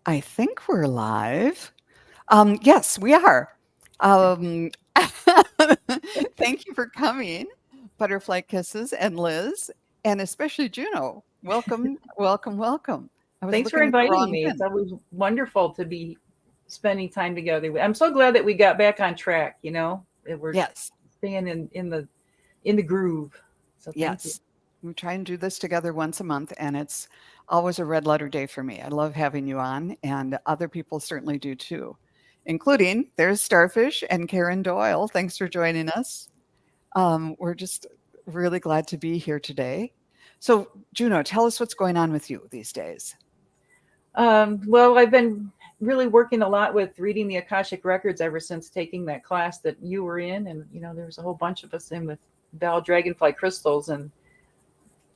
I think we're live. Yes, we are. Um, Thank you for coming, Butterfly Kisses and Liz, and especially Juno. Welcome, welcome, welcome. I was Thanks for looking at the inviting wrong me. It's pin. always wonderful to be spending time together. I'm so glad that we got back on track, that we're Yes, staying in the groove. So thank you. yes. We try and do this together once a month, and it's always a red letter day for me. I love having you on, and other people certainly do too, including there's Starfish and Karen Doyle. Thanks for joining us. We're just really glad to be here today. So, Juno, tell us what's going on with you these days. Well, I've been really working a lot with reading the Akashic records ever since taking that class that you were in, and there was a whole bunch of us in with Bell Dragonfly crystals, and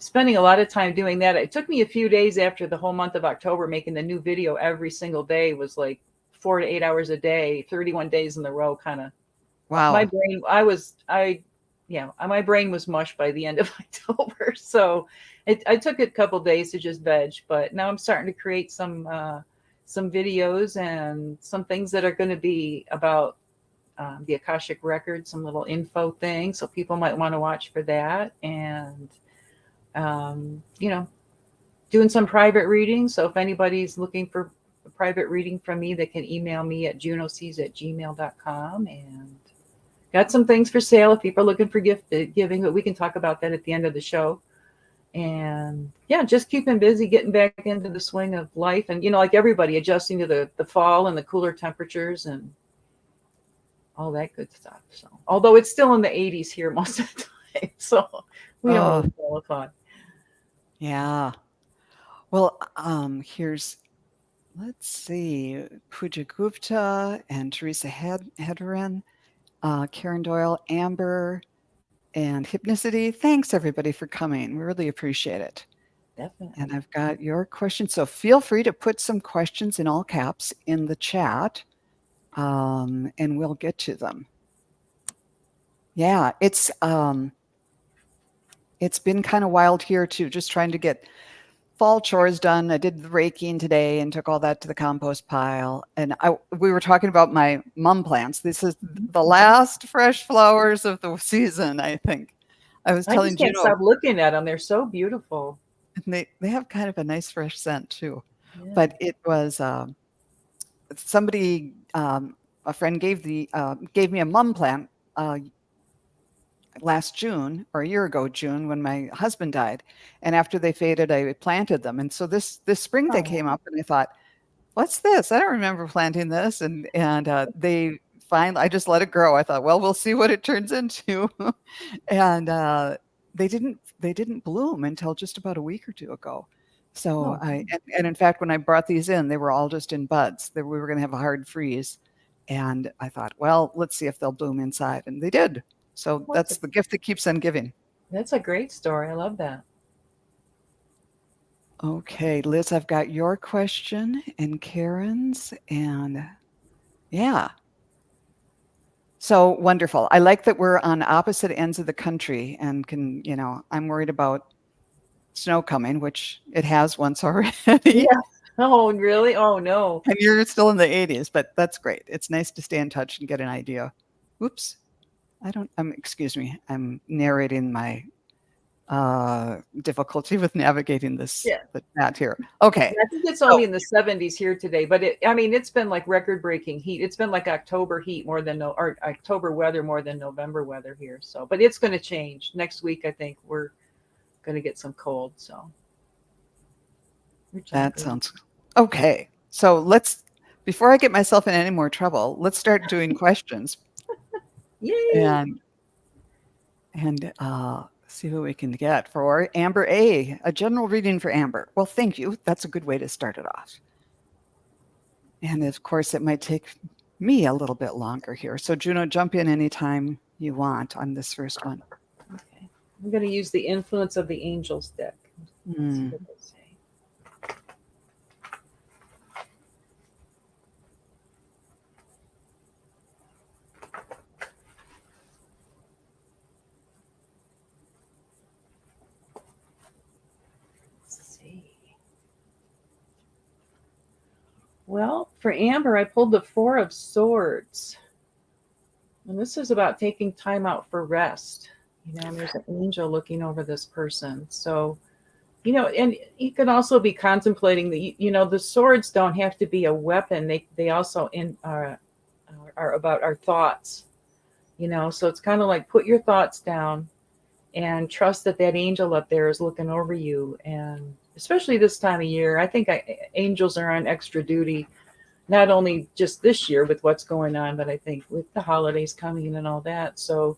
spending a lot of time doing that. It took me a few days after the whole month of October making the new video every single day was like 4 to 8 hours a day, 31 days in a row, kind of. My Wow. brain, yeah, my brain was mush by the end of October. So I took a couple days to just veg, but now I'm starting to create some videos and some things that are going to be about the Akashic record, some little info things. So people might want to watch for that. And, um, you know, doing some private readings. So if anybody's looking for a private reading from me, they can email me at junosees@gmail.com. And got some things for sale if people are looking for gift giving, but we can talk about that at the end of the show. And yeah, just keeping busy, getting back into the swing of life. And, like everybody, adjusting to the fall and the cooler temperatures and all that good stuff. So, although it's still in the 80s here most of the time. So we don't Oh, really qualify. yeah. Well, let's see, Pooja Gupta and Teresa Hedren, Karen Doyle, Amber, and Hypnicity. Thanks, everybody, for coming. We really appreciate it. And Definitely. I've got your questions. So feel free to put some questions in all caps in the chat, and we'll get to them. Yeah, it's been kind of wild here too, just trying to get fall chores done. I did the raking today and took all that to the compost pile. And we were talking about my mum plants. This is Mhm. the last fresh flowers of the season, I think. I was I telling just can't Juno, stop looking at them. They're so beautiful. and they have kind of a nice fresh scent too. Yeah. But it was somebody, a friend gave me a mum plant uh, last June or a year ago June when my husband died, and after they faded, I planted them. And so this spring they came Oh, up, and I thought, "What's this? I don't remember planting this." And they finally, I just let it grow. I thought, well, we'll see what it turns into, and they didn't bloom until just about a week or two ago. So oh, and in fact, when I brought these in, they were all just in buds. We were going to have a hard freeze, and I thought, well, let's see if they'll bloom inside, and they did. So what's that's a, the gift that keeps on giving. that's a great story. I love that. Okay, Liz, I've got your question and Karen's, and yeah. So wonderful. I like that we're on opposite ends of the country and I'm worried about snow coming, which it has once already. Yeah. Oh, really? Oh, no. And you're still in the 80s, but that's great. It's nice to stay in touch and get an idea. Oops. Excuse me. I'm narrating my difficulty with navigating Yeah. the chat here. Okay. I think it's So only in the 70s here today, but I mean, it's been like record breaking heat. It's been like October heat more than no, or October weather more than November weather here. So, but it's going to change next week. I think we're going to get some cold. So, which I'm that good. sounds okay. So before I get myself in any more trouble, let's start doing questions. Yay. And see who we can get for Amber A general reading for Amber. Well, thank you. That's a good way to start it off. And of course, it might take me a little bit longer here. So, Juno, jump in anytime you want on this first one. Okay. I'm going to use the influence of the angels deck. Let's see Hmm. what they say. Let's see. Well, for Amber, I pulled the Four of Swords. And this is about taking time out for rest. And there's an angel looking over this person. So, and you could also be contemplating that, the swords don't have to be a weapon. They also are about our thoughts, so it's kind of like put your thoughts down and trust that that angel up there is looking over you. And especially this time of year, I think angels are on extra duty, not only just this year with what's going on, but I think with the holidays coming and all that. So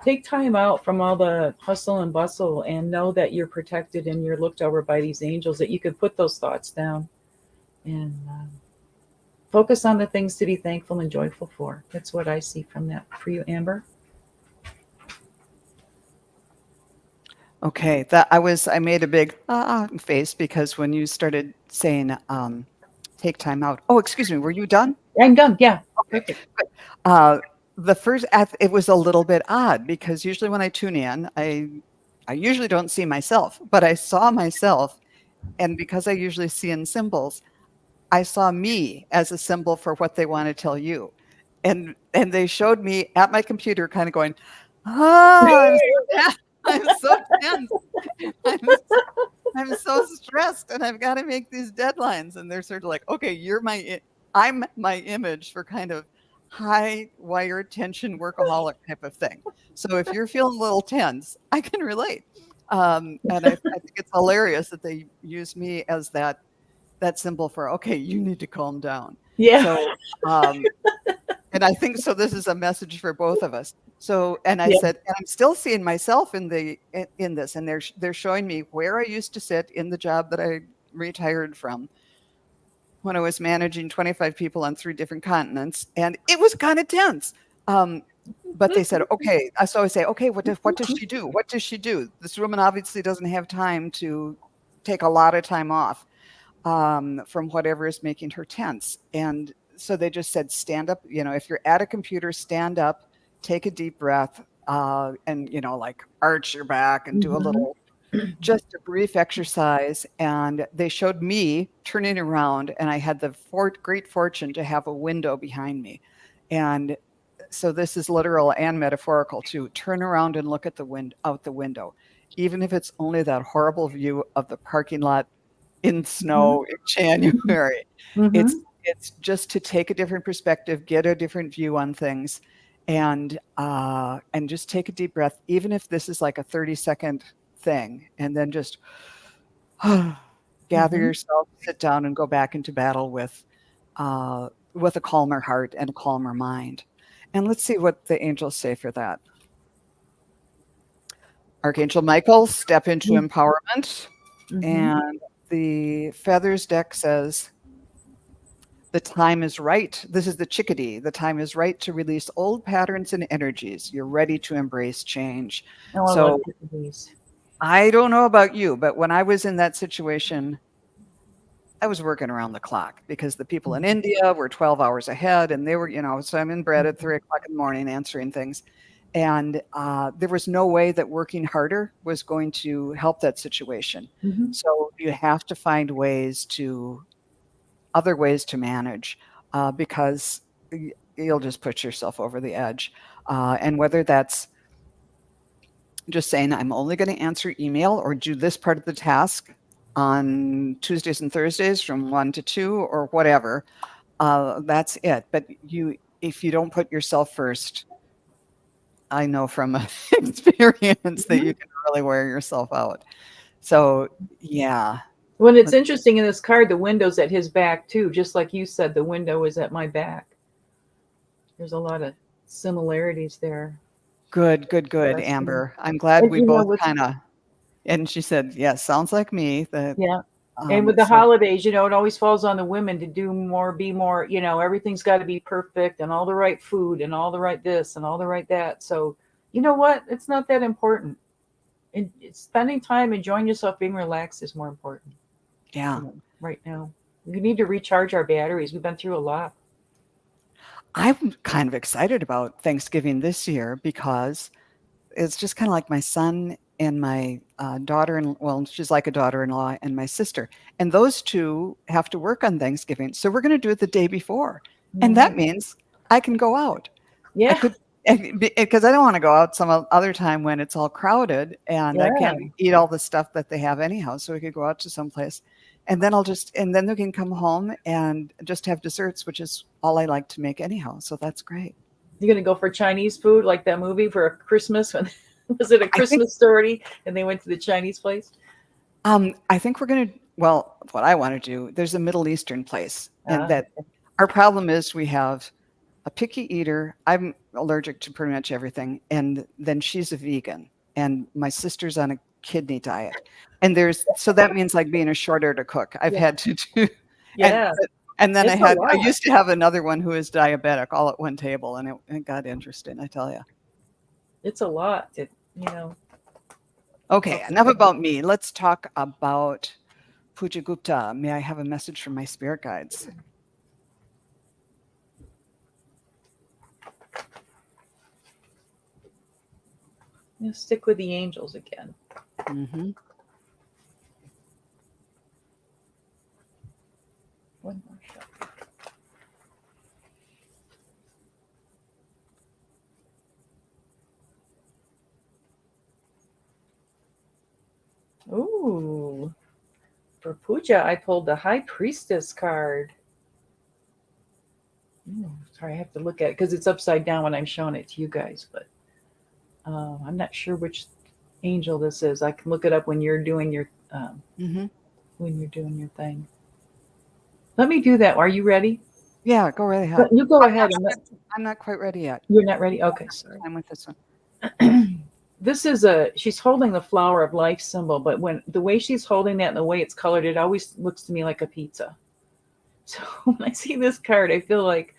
take time out from all the hustle and bustle and know that you're protected and you're looked over by these angels, that you could put those thoughts down and focus on the things to be thankful and joyful for. That's what I see from that for you, Amber. Okay, I made a big face because when you started saying take time out. Oh, excuse me, were you done? I'm done. Yeah. Okay. Perfect. Uh, the first it was a little bit odd because usually when I tune in, I usually don't see myself, but I saw myself, and because I usually see in symbols, I saw me as a symbol for what they want to tell you. And they showed me at my computer kind of going, "Ah, I'm so tense. I'm I'm so stressed and I've got to make these deadlines." And they're sort of like, "Okay, I'm my image for kind of high wire tension workaholic type of thing. So if you're feeling a little tense, I can relate." And I think it's hilarious that they use me as that symbol for, okay, you need to calm down. Yeah. So, um, and I think so. This is a message for both of us. So, and I Yeah. said, and I'm still seeing myself in this, and they're showing me where I used to sit in the job that I retired from when I was managing 25 people on 3 different continents, and it was kind of tense. Um, but they said, okay. So I say, okay, what does she do? What does she do? This woman obviously doesn't have time to take a lot of time off from whatever is making her tense. And so they just said, stand up. If you're at a computer, stand up, take a deep breath, and, like arch your back and do a Mhm. little, just a brief exercise. And they showed me turning around, and I had the great fortune to have a window behind me. And so this is literal and metaphorical too. Turn around and look at out the window, even if it's only that horrible view of the parking lot in Mhm. snow in January. It's Mhm. it's just to take a different perspective, get a different view on things, and just take a deep breath, even if this is like a 30-second thing, and then just gather Mhm. yourself, sit down, and go back into battle with a calmer heart and a calmer mind. And let's see what the angels say for that. Archangel Michael, step into empowerment. Mhm. And the feathers deck says, the time is right. This is the chickadee. The time is right to release old patterns and energies. You're ready to embrace change. Oh, I love So these. I don't know about you, but when I was in that situation, I was working around the clock because the people in India were 12 hours ahead and they were, so I'm in bed at 3 o'clock in the morning answering things. And there was no way that working harder was going to help that situation. Mhm. So you have to find other ways to manage because you'll just put yourself over the edge. And whether that's just saying, I'm only going to answer email or do this part of the task on Tuesdays and Thursdays from 1 to 2 or whatever, that's it. But if you don't put yourself first, I know from experience that Mhm. you can really wear yourself out. So, yeah. Well, it's interesting in this card, the window's at his back too, just like you said, the window is at my back. There's a lot of similarities there. Good, good, What good, I see. Amber. I'm glad And we both with kinda and she said, "Yes, sounds like me." yeah. And with the So holidays, it always falls on the women to do more, be more, everything's got to be perfect and all the right food and all the right this and all the right that. So, you know what? It's not that important. And spending time enjoying yourself, being relaxed is more important, yeah. right now. We need to recharge our batteries. We've been through a lot. I'm kind of excited about Thanksgiving this year because it's just kinda like my son and my daughter, and well, she's like a daughter-in-law, and my sister, and those two have to work on Thanksgiving. So we're going to do it the day before, and that Mm. means I can go out. I Yeah. could, because I don't want to go out some other time when it's all crowded and I Yeah. can't eat all the stuff that they have anyhow. So we could go out to some place, and then and then we can come home and just have desserts, which is all I like to make anyhow. So that's great. You're gonna go for Chinese food like that movie for a Christmas when was it a I think Christmas story and they went to the Chinese place? I think we're gonna well, what I want to do, there's a Middle Eastern place, and Ah, that our problem is we have a picky eater. I'm allergic to pretty much everything, and then she's a vegan, and my sister's on a kidney diet, and there's so that means like being a short order cook. I've yeah. had to do, and Yeah. and then It's a I lot. used to have another one who is diabetic all at one table, and it got interesting. I tell you. It's a lot. You know, Okay, tough to enough think. about me. Let's talk about Puja Gupta. May I have a message from my spirit guides? Stick with the angels again. Hmm. One more shot. Ooh. For Puja, I pulled the High Priestess card. Sorry, I have to look at it because it's upside down when I'm showing it to you guys, but I'm not sure which angel this is. I can look it up when you're doing your Hmm. when you're doing your thing. Let me do that. Are you ready? Yeah, go right ahead. You go ahead and I'm not quite ready yet. you're not ready. Okay, sorry. I'm with this one. This is she's holding the flower of life symbol, but when the way she's holding that and the way it's colored, it always looks to me like a pizza. So when I see this card, I feel like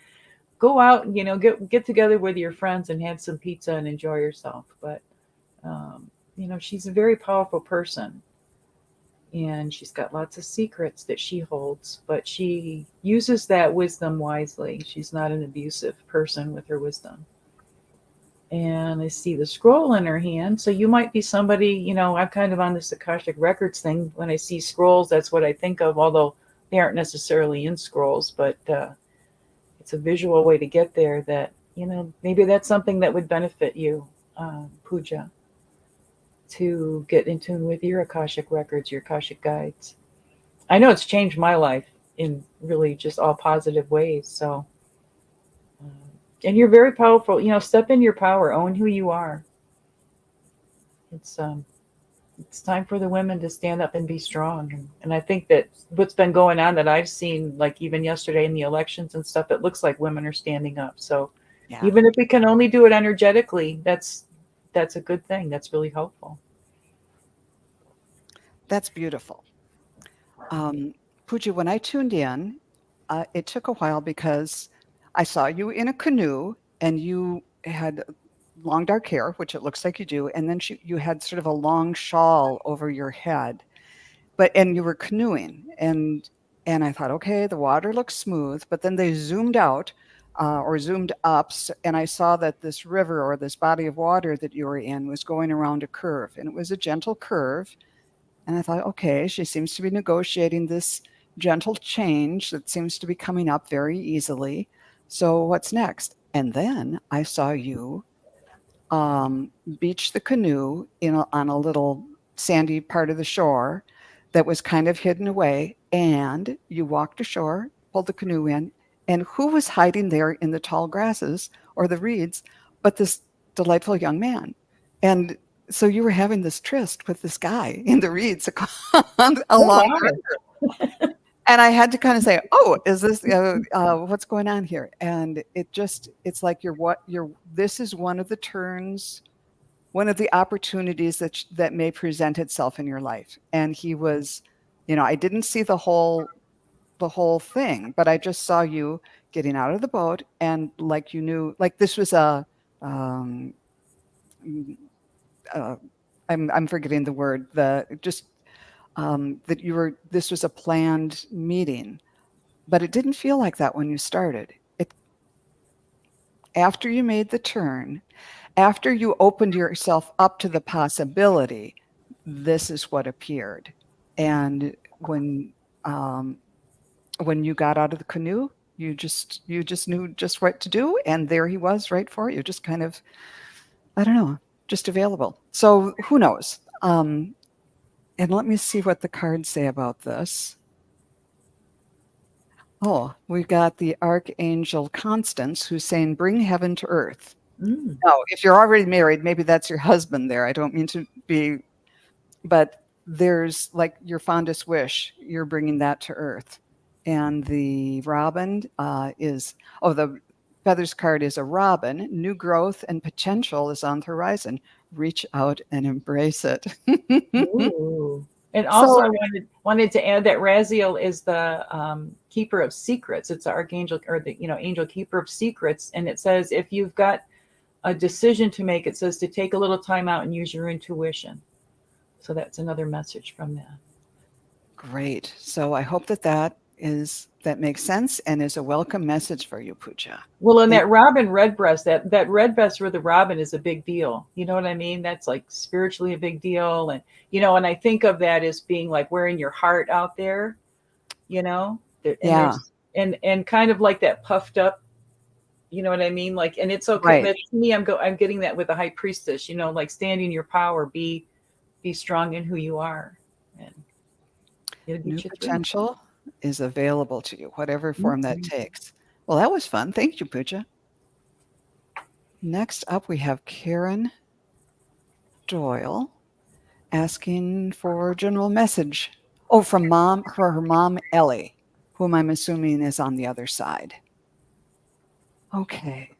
go out and get together with your friends and have some pizza and enjoy yourself. But she's a very powerful person, and she's got lots of secrets that she holds, but she uses that wisdom wisely. She's not an abusive person with her wisdom. And I see the scroll in her hand. So you might be somebody, I'm kind of on this Akashic Records thing. When I see scrolls, that's what I think of, although they aren't necessarily in scrolls, but it's a visual way to get there that, maybe that's something that would benefit you, Puja, to get in tune with your Akashic Records, your Akashic Guides. I know it's changed my life in really just all positive ways. So, um, and you're very powerful. Step in your power, own who you are. It's um, it's time for the women to stand up and be strong. And I think that what's been going on that I've seen, like even yesterday in the elections and stuff, it looks like women are standing up. So Yeah, even if we can only do it energetically, that's a good thing. That's really helpful. that's beautiful. Pooja, when I tuned in, it took a while because I saw you in a canoe and you had long dark hair, which it looks like you do, and then you had sort of a long shawl over your head, and you were canoeing, and I thought, okay, the water looks smooth, but then they zoomed out or zoomed up, and I saw that this river or this body of water that you were in was going around a curve, and it was a gentle curve. And I thought, okay, she seems to be negotiating this gentle change that seems to be coming up very easily. So what's next? And then I saw you beach the canoe on a little sandy part of the shore that was kind of hidden away. And you walked ashore, pulled the canoe in, and who was hiding there in the tall grasses or the reeds but this delightful young man? And so you were having this tryst with this guy in the reeds Oh along the wow. river. And I had to kind of say, "Oh, is this what's going on here?" And it's like this is one of the turns, one of the opportunities that may present itself in your life. And he was, I didn't see the whole thing, but I just saw you getting out of the boat, and like you knew, like this was um, mm, uh, I'm forgetting the word, that this was a planned meeting, but it didn't feel like that when you started. It After you made the turn, After you opened yourself up to the possibility, this is what appeared. And um, when you got out of the canoe, you just knew just what to do, and there he was right for you, just kind of, I don't know, just available. So who knows? And let me see what the cards say about this. Oh, we've got the Archangel Constance who's saying, bring heaven to earth. Mm. Now, if you're already married, maybe that's your husband there. I don't mean to be, but there's like your fondest wish, you're bringing that to earth. And the robin the feathers card is a robin. New growth and potential is on the horizon. Reach out and embrace it. Ooh. And also, So, I wanted to add that Raziel is the keeper of secrets. It's the archangel, or the angel keeper of secrets. And it says, if you've got a decision to make, it says to take a little time out and use your intuition. So that's another message from that. great. So I hope that makes sense and is a welcome message for you, Pooja. Well, and Thank that robin redbreast, that redbreast where the robin is a big deal. You know what I mean? That's like spiritually a big deal. And, and I think of that as being like wearing your heart out there, and Yeah, and kind of like that puffed up, you know what I mean? Like, and it's okay. right. But to me, I'm getting that with the high priestess, like standing in your power, be strong in who you are, and it'll New get you through. potential is available to you, whatever form that Mhm. takes. Well, that was fun. Thank you, Pooja. Next up, we have Karen Doyle asking for a general message. Oh, for her mom, Ellie, whom I'm assuming is on the other side. Okay.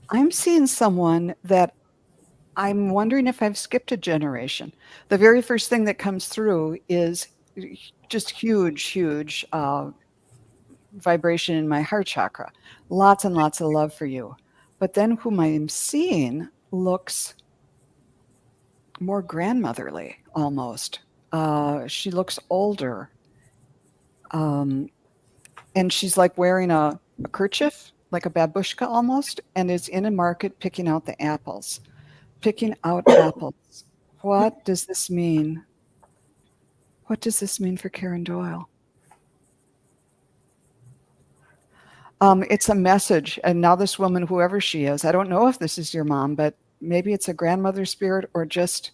I'm seeing someone that I'm wondering if I've skipped a generation. The very first thing that comes through is just huge, huge vibration in my heart chakra. Lots and lots of love for you. But then whom I'm seeing looks more grandmotherly almost. She looks older. Um, and she's like wearing a kerchief, like a babushka almost, and is in a market picking out the apples. Picking out apples. What does this mean? What does this mean for Karen Doyle? It's a message. And now, this woman, whoever she is, I don't know if this is your mom, but maybe it's a grandmother spirit or just,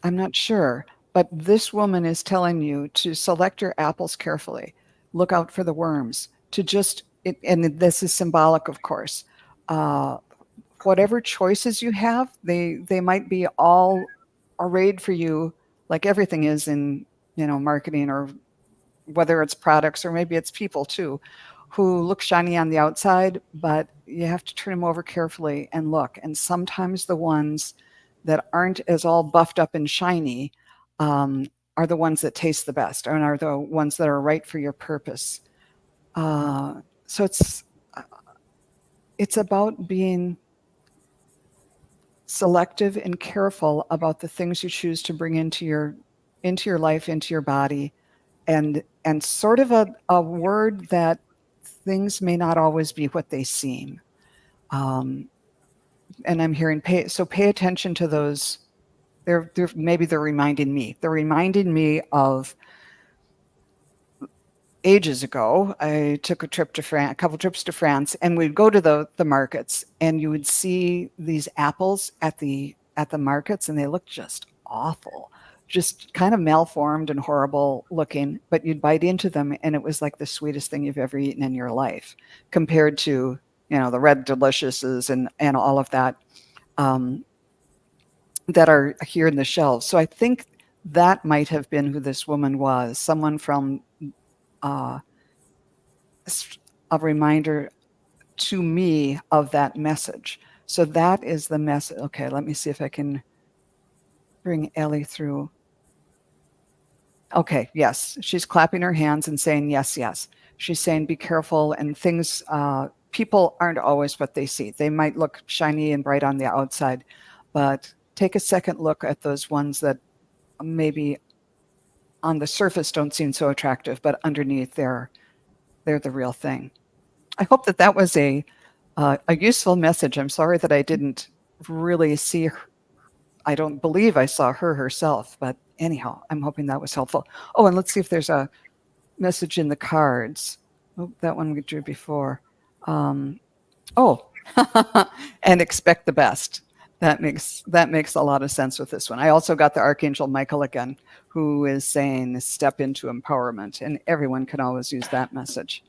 I'm not sure. But this woman is telling you to select your apples carefully, look out for the worms, and this is symbolic, of course. Uh, whatever choices you have, they might be all arrayed for you, like everything is in marketing, or whether it's products or maybe it's people too, who look shiny on the outside, but you have to turn them over carefully and look. And sometimes the ones that aren't as all buffed up and shiny um, are the ones that taste the best and are the ones that are right for your purpose. So it's about being selective and careful about the things you choose to bring into your life, into your body, and sort of a word that things may not always be what they seem. Um, and I'm hearing pay attention to those. They're reminding me. They're reminding me of ages ago. I took a couple trips to France, and we'd go to the markets, and you would see these apples at the markets, and they looked just awful, just kind of malformed and horrible looking. But you'd bite into them, and it was like the sweetest thing you've ever eaten in your life, compared to the red deliciouses and all of that um, that are here in the shelves. So I think that might have been who this woman was, someone from uh, a reminder to me of that message. So that is the message. Okay, let me see if I can bring Ellie through. Okay, yes, she's clapping her hands and saying yes, yes. She's saying be careful, and things, people aren't always what they see. They might look shiny and bright on the outside, but take a second look at those ones that maybe on the surface don't seem so attractive, but underneath they're the real thing. I hope that that was a useful message. I'm sorry that I didn't really see her. I don't believe I saw her herself, but anyhow, I'm hoping that was helpful. Oh, and let's see if there's a message in the cards. Oh, that one we drew before. Oh, and expect the best. That makes a lot of sense with this one. I also got the Archangel Michael again, who is saying step into empowerment, and everyone can always use that message.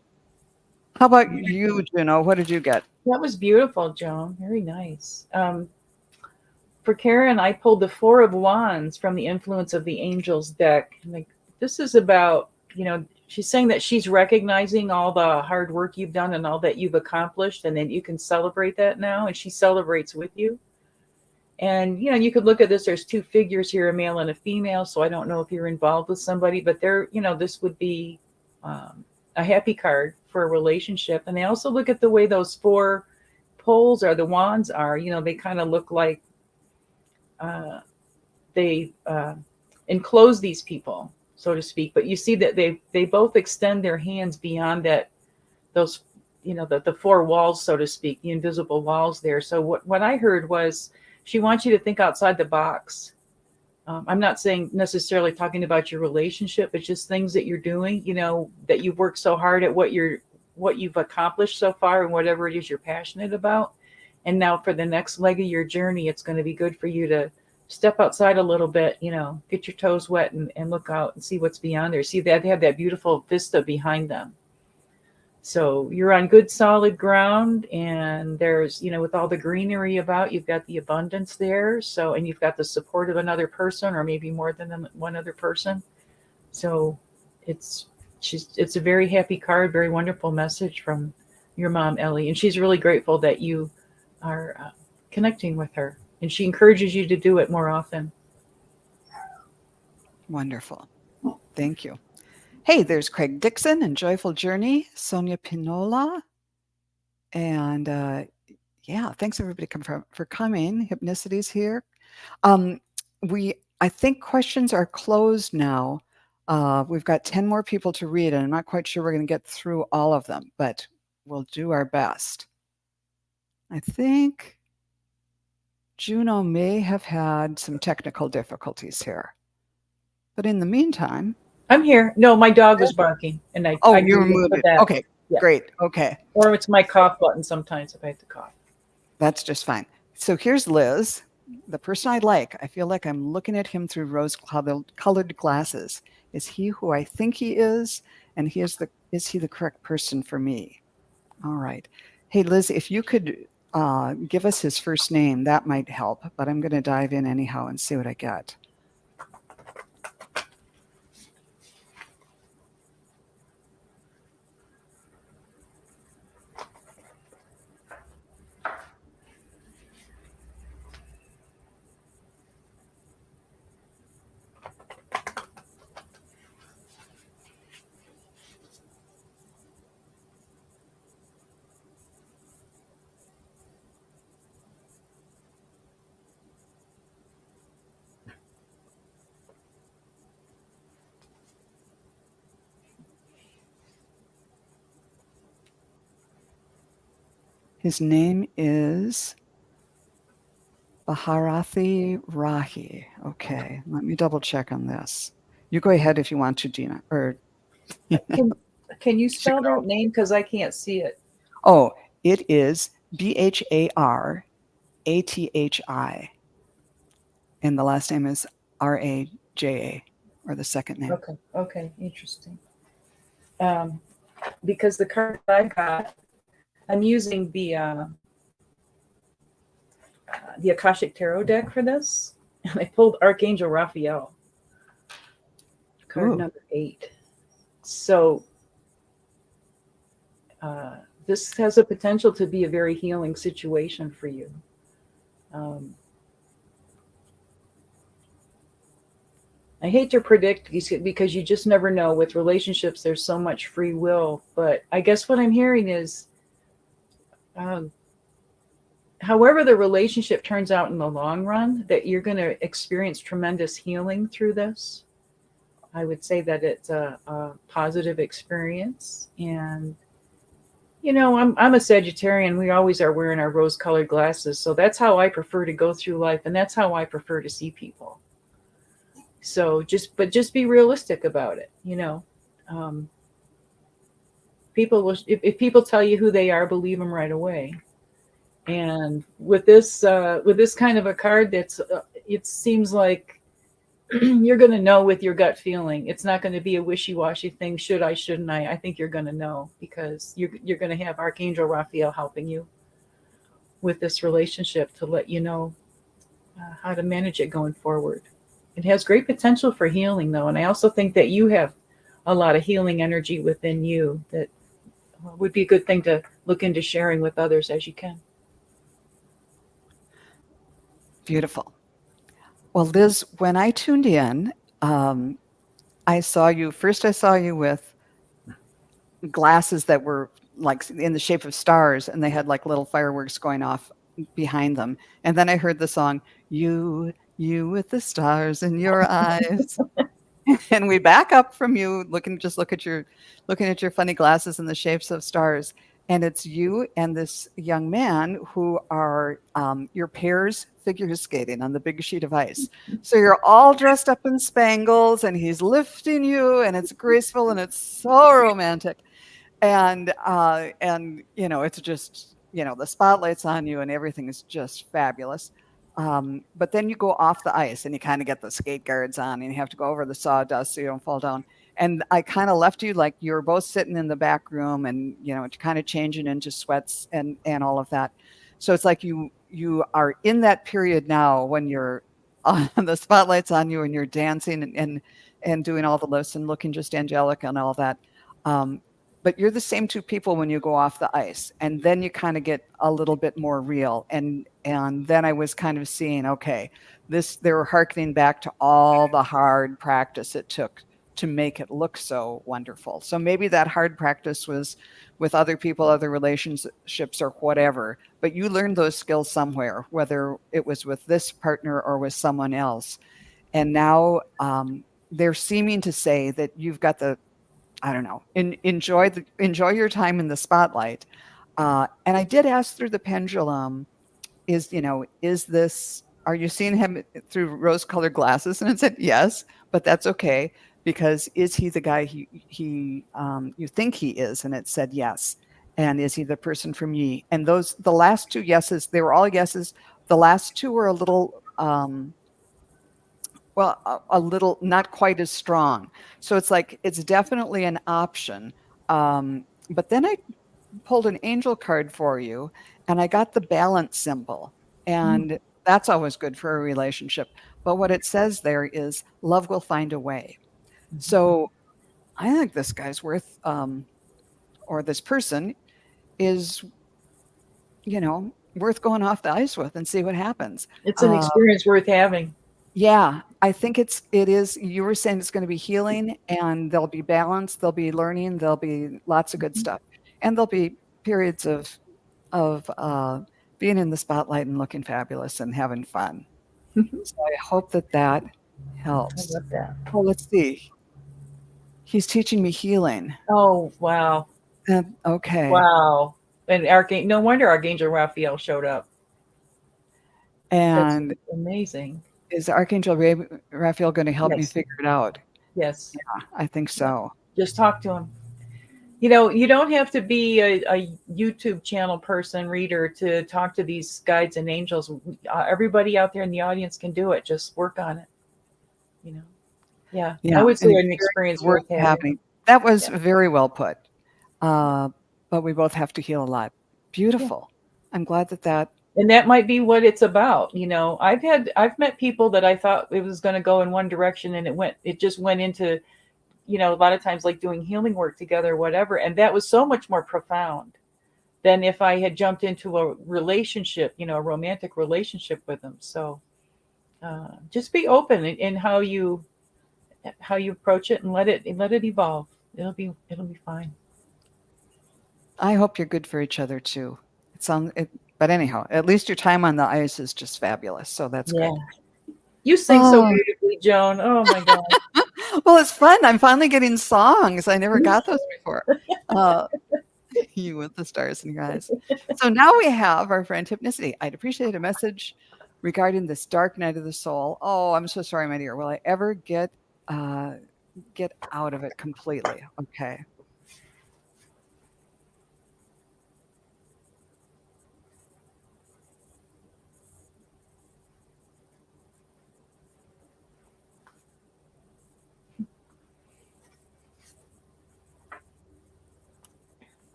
How about you, Juno? What did you get? That was beautiful, Joan. Very nice. For Karen, I pulled the Four of Wands from the Influence of the Angels deck. Like, this is about, she's saying that she's recognizing all the hard work you've done and all that you've accomplished, and then you can celebrate that now, and she celebrates with you. And, you could look at this, there's two figures here, a male and a female, so I don't know if you're involved with somebody, but this would be a happy card for a relationship. And they also look at the way those four poles or the wands are, they kind of look like they enclose these people, so to speak, but you see that they both extend their hands beyond those the four walls, so to speak, the invisible walls there. So what I heard was she wants you to think outside the box. I'm not saying necessarily talking about your relationship, but just things that you're doing, that you've worked so hard at what you've accomplished so far and whatever it is you're passionate about. And now for the next leg of your journey, it's going to be good for you to step outside a little bit, get your toes wet and look out and see what's beyond there. See that they have that beautiful vista behind them. So you're on good solid ground, and there's, with all the greenery about, you've got the abundance there. So, and you've got the support of another person, or maybe more than one other person. So it's a very happy card, very wonderful message from your mom, Ellie. And she's really grateful that you are connecting with her, and she encourages you to do it more often. Wonderful. Thank you. Hey, there's Craig Dixon and Joyful Journey, Sonia Pinola. And yeah, thanks everybody for coming. Hypnicity's here. I think questions are closed now. We've got 10 more people to read, and I'm not quite sure we're going to get through all of them, but we'll do our best. I think Juno may have had some technical difficulties here. But in the meantime, I'm here. No, my dog was barking, and I you removed it. that. Okay, Yeah. great. Okay. Or it's my cough button sometimes if I have to cough. That's just fine. So here's Liz, the person I like. I feel like I'm looking at him through rose-colored glasses. Is he who I think he is? And is he the correct person for me? All right. Hey, Liz, if you could give us his first name, that might help. But I'm going to dive in anyhow and see what I get. His name is Bharathi Rahi. Okay, let me double check on this. You go ahead if you want to, Gina. Or Can you spell that name? Because I can't see it. Oh, it is Bharathi. and the last name is Raja, or the second name. Okay. Okay. Interesting. Um, because the card that I got, I'm using the Akashic Tarot deck for this, and I pulled Archangel Raphael, card Ooh, number 8. So uh, this has a potential to be a very healing situation for you. Um, I hate to predict because you just never know. With relationships, there's so much free will. But I guess what I'm hearing is, um, however the relationship turns out in the long run, that you're going to experience tremendous healing through this. I would say that it's a positive experience. And, I'm a Sagittarian. We always are wearing our rose-colored glasses. So that's how I prefer to go through life. And that's how I prefer to see people. So just be realistic about it. Um, people will, if people tell you who they are, believe them right away. And with this kind of a card, it seems like you're going to know with your gut feeling. It's not going to be a wishy-washy thing. Should I, shouldn't I think you're going to know, because you're going to have Archangel Raphael helping you with this relationship to let you know how to manage it going forward. It has great potential for healing, though, and I also think that you have a lot of healing energy within you that would be a good thing to look into sharing with others as you can. beautiful. Well, Liz, when I tuned in, I saw you first. I saw you with glasses that were like in the shape of stars, and they had like little fireworks going off behind them. And then I heard the song, You with the stars in your eyes. And we back up from you looking at your funny glasses in the shapes of stars. And it's you and this young man who are your pairs figure skating on the big sheet of ice. So you're all dressed up in spangles, and he's lifting you, and it's graceful and it's so romantic. And it's just, the spotlight's on you and everything is just fabulous. But then you go off the ice and you kind of get the skate guards on, and you have to go over the sawdust so you don't fall down. And I kind of left you like you were both sitting in the back room, and kind of changing into sweats and all of that. So it's like you are in that period now when you're the spotlight's on you and you're dancing and doing all the lifts and looking just angelic and all that. Um, but you're the same two people when you go off the ice, and then you kind of get a little bit more real. And then I was kind of seeing, okay, they were harkening back to all the hard practice it took to make it look so wonderful. So maybe that hard practice was with other people, other relationships, or whatever, but you learned those skills somewhere, whether it was with this partner or with someone else. And now they're seeming to say that you've got the, I don't know, enjoy your time in the spotlight. And I did ask through the pendulum, is this, are you seeing him through rose-colored glasses? And it said yes, but that's okay, because is he the guy he you think he is? And it said yes. And is he the person from ye? And the last two yeses, they were all yeses. The last two were a little a little not quite as strong. So it's like it's definitely an option. But then I pulled an angel card for you, and I got the balance symbol. Mm. And that's always good for a relationship. But what it says there is love will find a way. So I think this guy's or this person is, worth going off the ice with and see what happens. It's an experience worth having. Yeah, I think it is. You were saying it's going to be healing, and there'll be balance, there'll be learning, there'll be lots of good stuff, and there'll be periods of being in the spotlight and looking fabulous and having fun. So I hope that I helps. love that. Oh, let's see. He's teaching me healing. Oh, wow. Okay, Wow. And no wonder Archangel Raphael showed up. That's and amazing. is Archangel Raphael going to help me Yes. figure it out? Yes. Yeah, I think Yeah. so. Just talk to him. You don't have to be a YouTube channel person, reader, to talk to these guides and angels. Everybody out there in the audience can do it. Just work on it. You know. Yeah, I Yeah, would an say an experience experience worth worth having. having. That was Yeah. very well put. But we both have to heal a lot. Yeah. Beautiful. I'm glad that And that might be what it's about. I've met people that I thought it was going to go in one direction, and it just went into, a lot of times, like doing healing work together or whatever, and that was so much more profound than if I had jumped into a relationship, a romantic relationship with them. So just be open in how you approach it, and let it evolve. It'll be fine. I hope you're good for each other too. But anyhow, at least your time on the ice is just fabulous. So that's Yeah. good. You sing so Oh, beautifully, Joan. Oh my God. well, it's fun. I'm finally getting songs. I never got those before. Uh, you with the stars in your eyes. So now we have our friend Hypnicity. I'd appreciate a message regarding this dark night of the soul. Oh, I'm so sorry, my dear. Will I ever get out of it completely? Okay.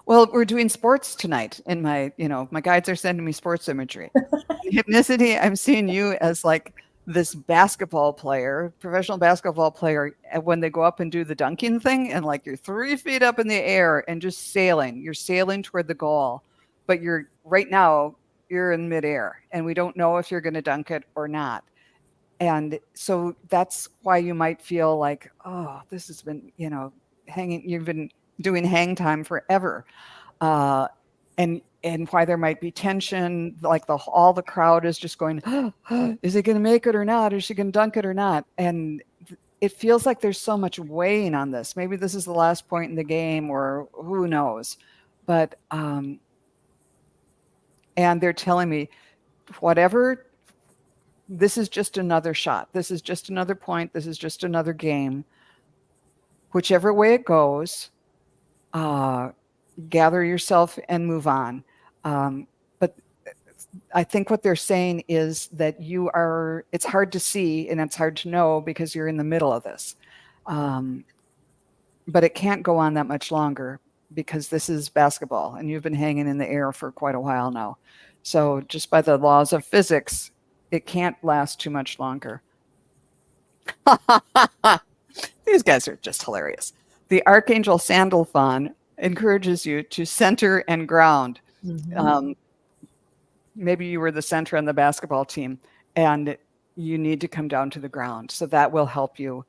Well, we're doing sports tonight, and my guides are sending me sports imagery. In Hypnicity, I'm seeing you as like this basketball player, professional basketball player, and when they go up and do the dunking thing, and like you're 3 feet up in the air and just sailing. You're sailing toward the goal, but right now you're in midair, and we don't know if you're going to dunk it or not. And so that's why you might feel like, oh, this has been, hanging. You've been doing hang time forever, uh, and why there might be tension, like all the crowd is just going, is he going to make it or not? Is she going to dunk it or not? And it feels like there's so much weighing on this. Maybe this is the last point in the game, or who knows? But and they're telling me, whatever. This is just another shot. This is just another point. This is just another game. Whichever way it goes, uh, gather yourself and move on. But I think what they're saying is that it's hard to see and it's hard to know because you're in the middle of this. Um, but it can't go on that much longer because this is basketball and you've been hanging in the air for quite a while now. So, just by the laws of physics, it can't last too much longer. These guys are just hilarious. The Archangel Sandalphon encourages you to center and ground. Mhm. Um, Maybe you were the center on the basketball team and you need to come down to the ground. So that will help you.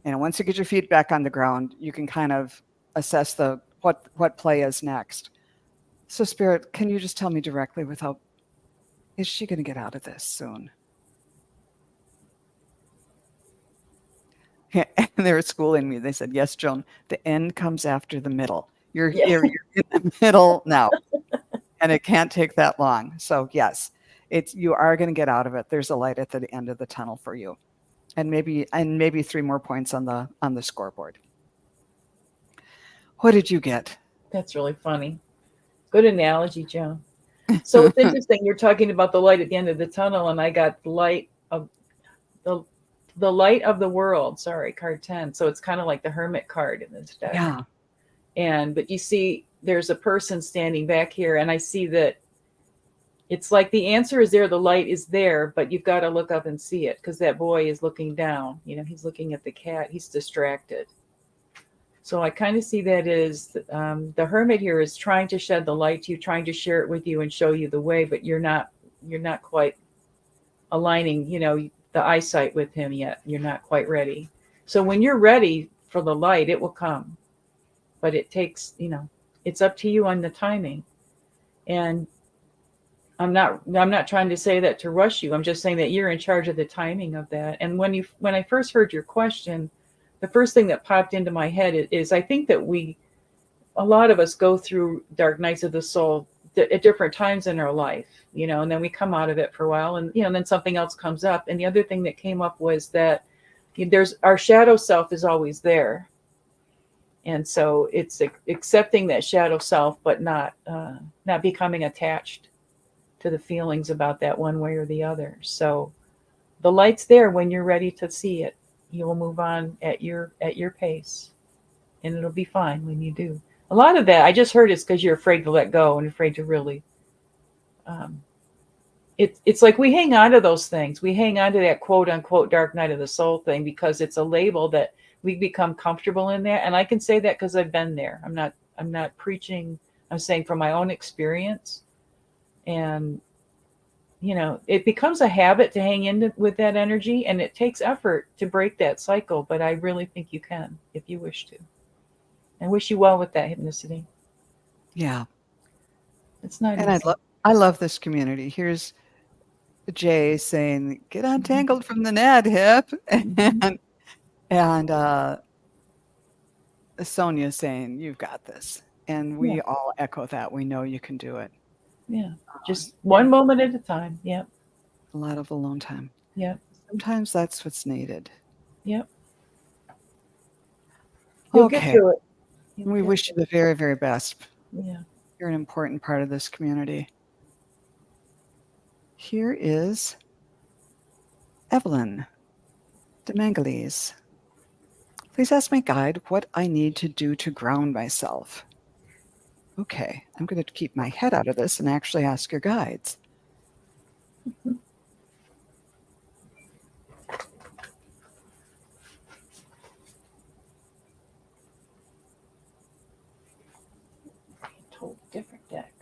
And once you get your feet back on the ground, you can kind of assess what play is next. So Spirit, can you just tell me directly is she going to get out of this soon? Yeah, and they were schooling me. They said, yes, Joan, the end comes after the middle. You're Yeah. here, you're in the middle now, and it can't take that long. So yes, you are going to get out of it. There's a light at the end of the tunnel for you. And maybe 3 more points on the scoreboard. What did you get? That's really funny. Good analogy, Joan. So it's interesting. You're talking about the light at the end of the tunnel, and I got the the light of the world. Sorry, card 10. So it's kind of like the hermit card in this deck. Yeah. But you see, there's a person standing back here, and I see that it's like the answer is there, the light is there, but you've got to look up and see it because that boy is looking down. He's looking at the cat. He's distracted. So I kind of see that as the hermit here is trying to shed the light to you, trying to share it with you and show you the way, but you're not quite aligning, the eyesight with him yet. You're not quite ready. So when you're ready for the light, it will come. But it takes, it's up to you on the timing. And I'm not trying to say that to rush you. I'm just saying that you're in charge of the timing of that. And when I first heard your question, the first thing that popped into my head is I think that a lot of us go through dark nights of the soul at different times in our life, and then we come out of it for a while, and then something else comes up. And the other thing that came up was that There's our shadow self is always there, and so it's accepting that shadow self, but not becoming attached to the feelings about that one way or the other. So the light's there when you're ready to see it. You will move on at your pace, and it'll be fine when you do. A lot of that I just heard is because you're afraid to let go and afraid to really. Um, it's like we hang on to those things. We hang on to that quote unquote dark night of the soul thing because it's a label that we become comfortable in there. And I can say that because I've been there. I'm not preaching. I'm saying from my own experience. And it becomes a habit to hang in with that energy, and it takes effort to break that cycle. But I really think you can if you wish to. I wish you well with that hypnicity. Yeah. It's not And easy. I love this community. Here's Jay saying, "Get Mhm. untangled from the net, hip," Mhm. and Sonia saying, "You've got this," and Yeah, we all echo that. We know you can do it. yeah. Just And one moment at a time. Yep, a lot of alone time. yep, Sometimes that's what's needed. yep. You'll get Okay. through it. You'll We get wish you the very, very best. through it. Yeah. You're an important part of this community. Here is Evelyn de Mangalese. Please ask my guide what I need to do to ground myself. Okay, I'm going to keep my head out of this and actually ask your guides. Total different deck.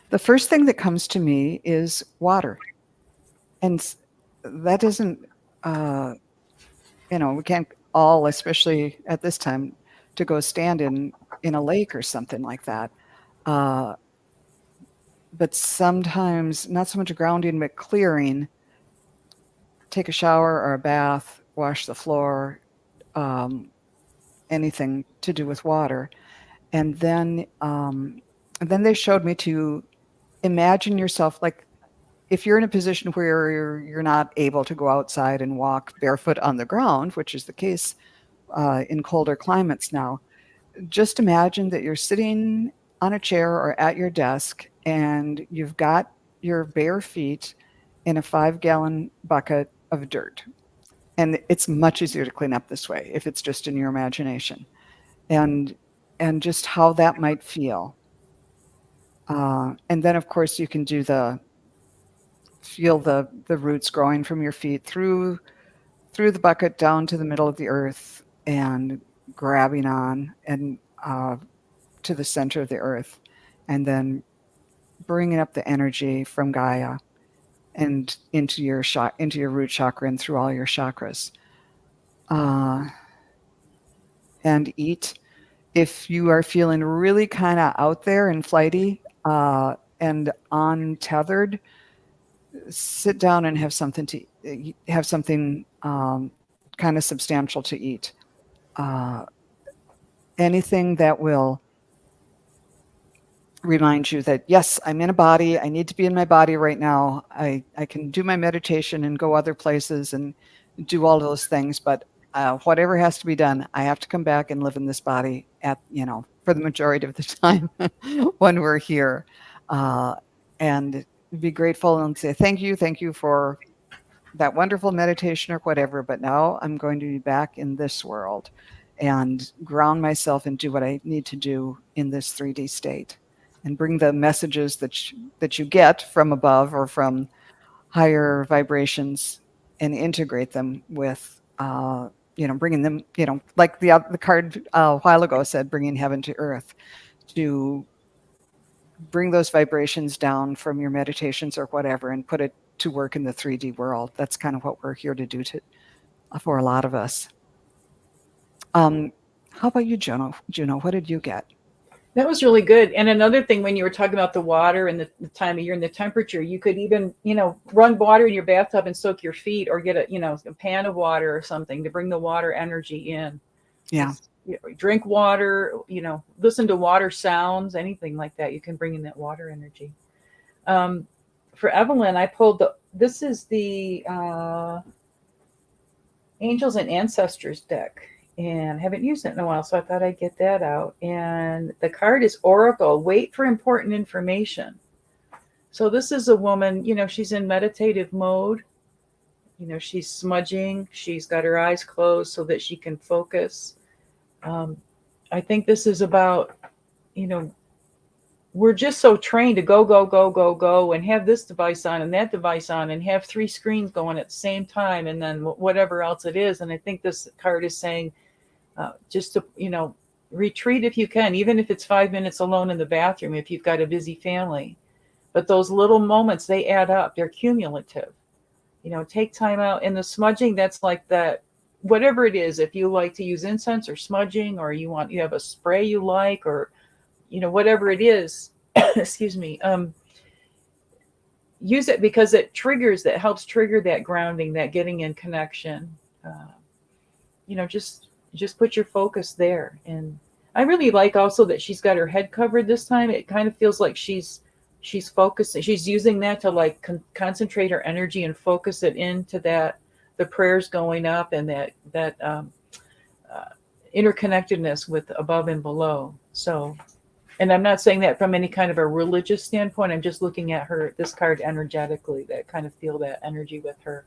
The first thing that comes to me is water. And that isn't, uh, we can't all, especially at this time, to go stand in a lake or something like that. Uh, but sometimes, not so much grounding, but clearing, take a shower or a bath, wash the floor, um, anything to do with water. And then they showed me to imagine yourself like if you're in a position where you're not able to go outside and walk barefoot on the ground, which is the case in colder climates now, just imagine that you're sitting on a chair or at your desk and you've got your bare feet in a 5-gallon bucket of dirt. And it's much easier to clean up this way if it's just in your imagination. And and just how that might feel. And then, of course, you can do feel the roots growing from your feet through the bucket down to the middle of the earth and grabbing on and to the center of the earth, and then bringing up the energy from Gaia and into your root chakra and through all your chakras. Uh, and eat if you are feeling really kind of out there and flighty and untethered, sit down and have something kind of substantial to eat. Uh, Anything that will remind you that yes, I'm in a body. I need to be in my body right now. I can do my meditation and go other places and do all those things, but whatever has to be done, I have to come back and live in this body for the majority of the time when we're here, uh, and be grateful and say thank you for that wonderful meditation or whatever, but now I'm going to be back in this world and ground myself and do what I need to do in this 3D state and bring the messages that you get from above or from higher vibrations and integrate them with, bringing them, like the card a while ago said, bringing heaven to earth, to bring those vibrations down from your meditations or whatever and put it to work in the 3D world. That's kind of what we're here to do for a lot of us. How about you, Juno? Juno, what did you get? That was really good. And another thing, when you were talking about the water and the time of year and the temperature, you could even, run water in your bathtub and soak your feet, or get a pan of water or something to bring the water energy in. Yeah. drink water, listen to water sounds, anything like that. You can bring in that water energy. Um, for Evelyn, I pulled this is the Angels and Ancestors deck, and I haven't used it in a while, so I thought I'd get that out. And the card is Oracle, wait for important information. So this is a woman, she's in meditative mode. She's smudging, she's got her eyes closed so that she can focus. Um, I think this is about, you know, we're just so trained to go, go, go, go, go, and have this device on and that device on and have three screens going at the same time, and then whatever else it is. And I think this card is saying just to, retreat if you can, even if it's 5 minutes alone in the bathroom, if you've got a busy family. But those little moments, they add up, they're cumulative. Take time out. And the smudging, that's like that, whatever it is, if you like to use incense or smudging, or you have a spray you like, or whatever it is, excuse me, use it, because it helps trigger that grounding, that getting in connection. Just put your focus there. And I really like also that she's got her head covered this time. It kind of feels like she's focusing, she's using that to like concentrate her energy and focus it into the prayers going up, and that interconnectedness with above and below. So, and I'm not saying that from any kind of a religious standpoint. I'm just looking at this card energetically, that kind of feel that energy with her.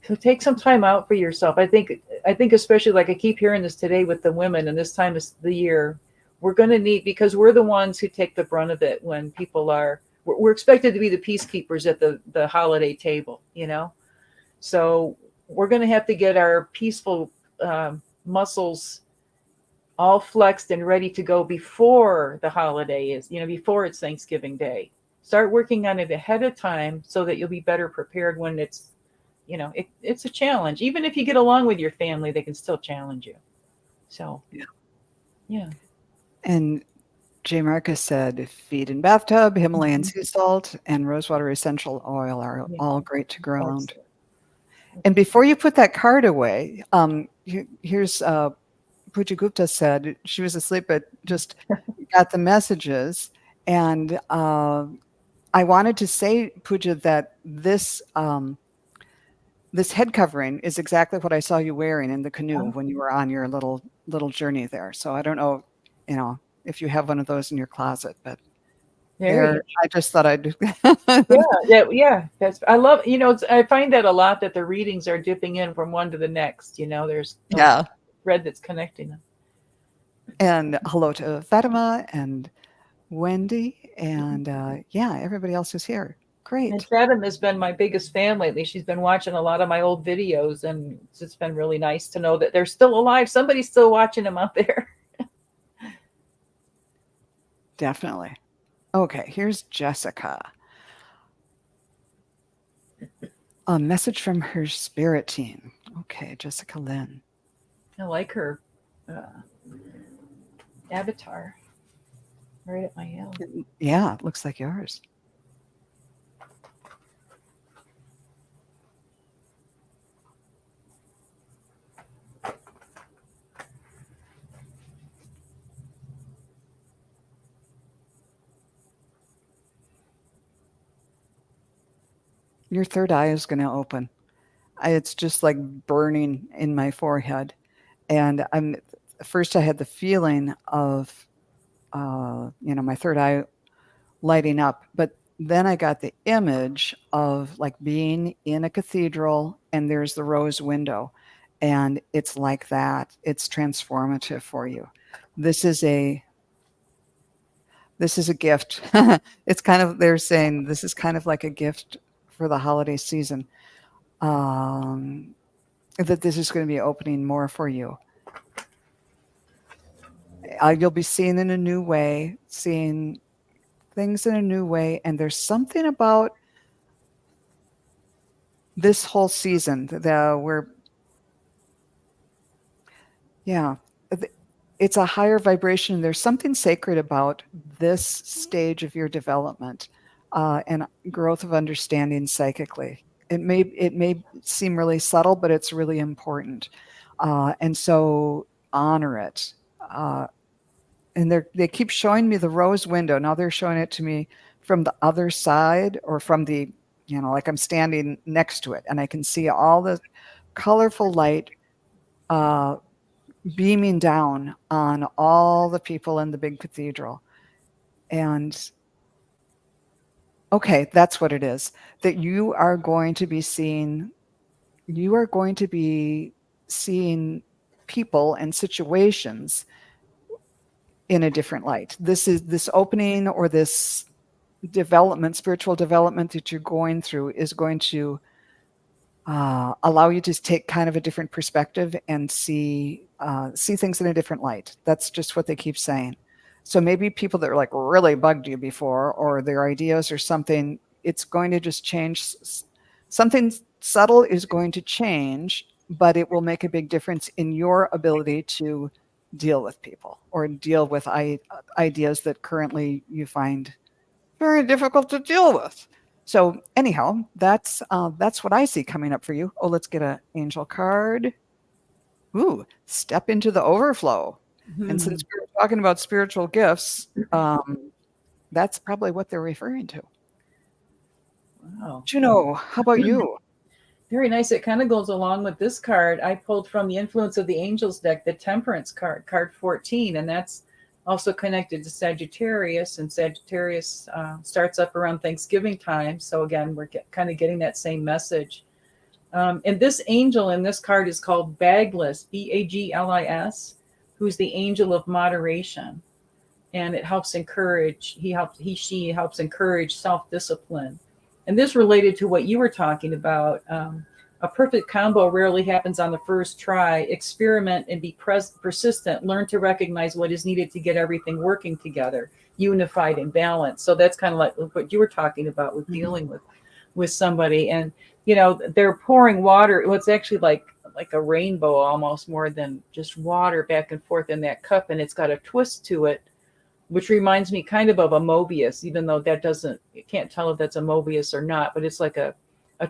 So take some time out for yourself. I think especially, like I keep hearing this today with the women, and this time is the year, we're going to need, because we're the ones who take the brunt of it when people we're expected to be the peacekeepers at the holiday table, So we're going to have to get our peaceful muscles all flexed and ready to go before the holiday is, before it's Thanksgiving Day. Start working on it ahead of time so that you'll be better prepared when it's, it's a challenge. Even if you get along with your family, they can still challenge you. So, yeah. And J. Marcus said, feed in bathtub, Himalayan sea salt, and rosewater essential oil are all great to ground. And before you put that card away, here's Puja Gupta said she was asleep, but just got the messages. And I wanted to say, Puja, that this head covering is exactly what I saw you wearing in the canoe when you were on your little journey there. So I don't know, if you have one of those in your closet, but there, I just thought I'd. Yeah. I love, I find that a lot, that the readings are dipping in from one to the next. There's thread that's connecting them. And hello to Fatima and Wendy and everybody else who's here. Great. And Fatima has been my biggest fan lately. She's been watching a lot of my old videos, and it's been really nice to know that they're still alive. Somebody's still watching them out there. Definitely. Okay, here's Jessica. A message from her spirit team. Okay, Jessica Lynn. I like her avatar. Right at my alley. Yeah, it looks like yours. Your third eye is going to open. It's just like burning in my forehead. And first I had the feeling of, my third eye lighting up, but then I got the image of like being in a cathedral and there's the rose window, and it's like that. It's transformative for you. This is a gift. It's kind of, they're saying this is kind of like a gift for the holiday season. That this is going to be opening more for you. You'll be seeing in a new way, seeing things in a new way. And there's something about this whole season it's a higher vibration. There's something sacred about this stage of your development and growth of understanding psychically. It may seem really subtle, but it's really important. And so honor it. Uh, and they keep showing me the rose window. Now they're showing it to me from the other side, or from the, like I'm standing next to it, and I can see all the colorful light uh, beaming down on all the people in the big cathedral. And okay, that's what it is. That you are going to be seeing people and situations in a different light. This opening, or this spiritual development that you're going through, is going to allow you to take kind of a different perspective and see things in a different light. That's just what they keep saying. So maybe people that are like really bugged you before, or their ideas or something, it's going to just change. Something subtle is going to change, but it will make a big difference in your ability to deal with people, or deal with ideas that currently you find very difficult to deal with. So anyhow, that's what I see coming up for you. Oh, let's get an angel card. Ooh, step into the overflow. And since we were talking about spiritual gifts, that's probably what they're referring to. Wow. Juno, how about you? Very nice. It kind of goes along with this card. I pulled from the Influence of the Angels deck, the Temperance card, card 14, and that's also connected to Sagittarius. And Sagittarius starts up around Thanksgiving time. So again, we're kind of getting that same message. And this angel in this card is called Baglis, Baglis, who's the angel of moderation. And it helps encourage, she helps encourage self-discipline. And this related to what you were talking about. A perfect combo rarely happens on the first try. Experiment and be persistent. Learn to recognize what is needed to get everything working together, unified and balanced. So that's kind of like what you were talking about with dealing with somebody. And, they're pouring water. Well, it's actually like a rainbow, almost, more than just water, back and forth in that cup. And it's got a twist to it, which reminds me kind of a Mobius, even though you can't tell if that's a Mobius or not, but it's like a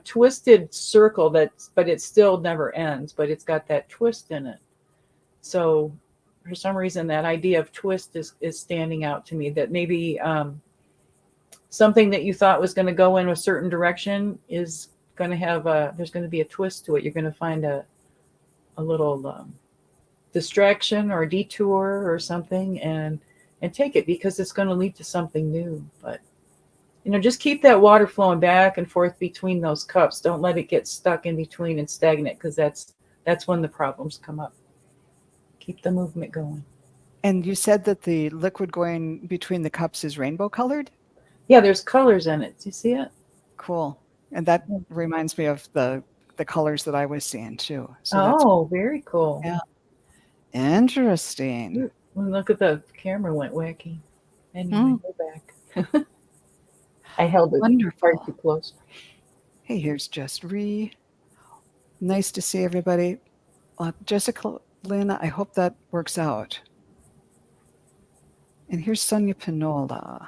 twisted circle but it still never ends, but it's got that twist in it. So for some reason, that idea of twist is standing out to me, that maybe something that you thought was going to go in a certain direction is going to have there's going to be a twist to it. You're going to find a little distraction or detour or something, and take it, because it's going to lead to something new. But just keep that water flowing back and forth between those cups. Don't let it get stuck in between and stagnant, because that's when the problems come up. Keep the movement going. And you said that the liquid going between the cups is rainbow colored? Yeah, there's colors in it. Do you see it? Cool. And that reminds me of the colors that I was seeing too. So that's Very cool. Yeah. Interesting. Look at the camera went wacky. Anyway, go back. I held it far too close. Hey, here's Just Ree. Nice to see everybody. Jessica Lynn, I hope that works out. And here's Sonia Pinola.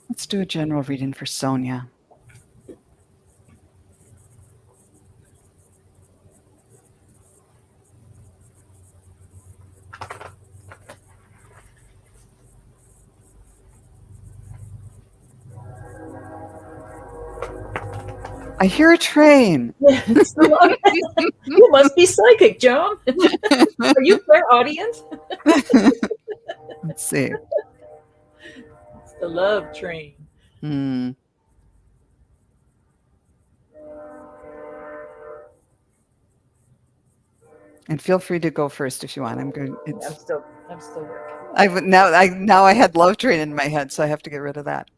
Let's do a general reading for Sonia. I hear a train. You must be psychic, Joan. Are you clairaudient? Let's see. It's the love train. And feel free to go first if you want. I'm good. I'm still working. Now I had love train in my head, so I have to get rid of that.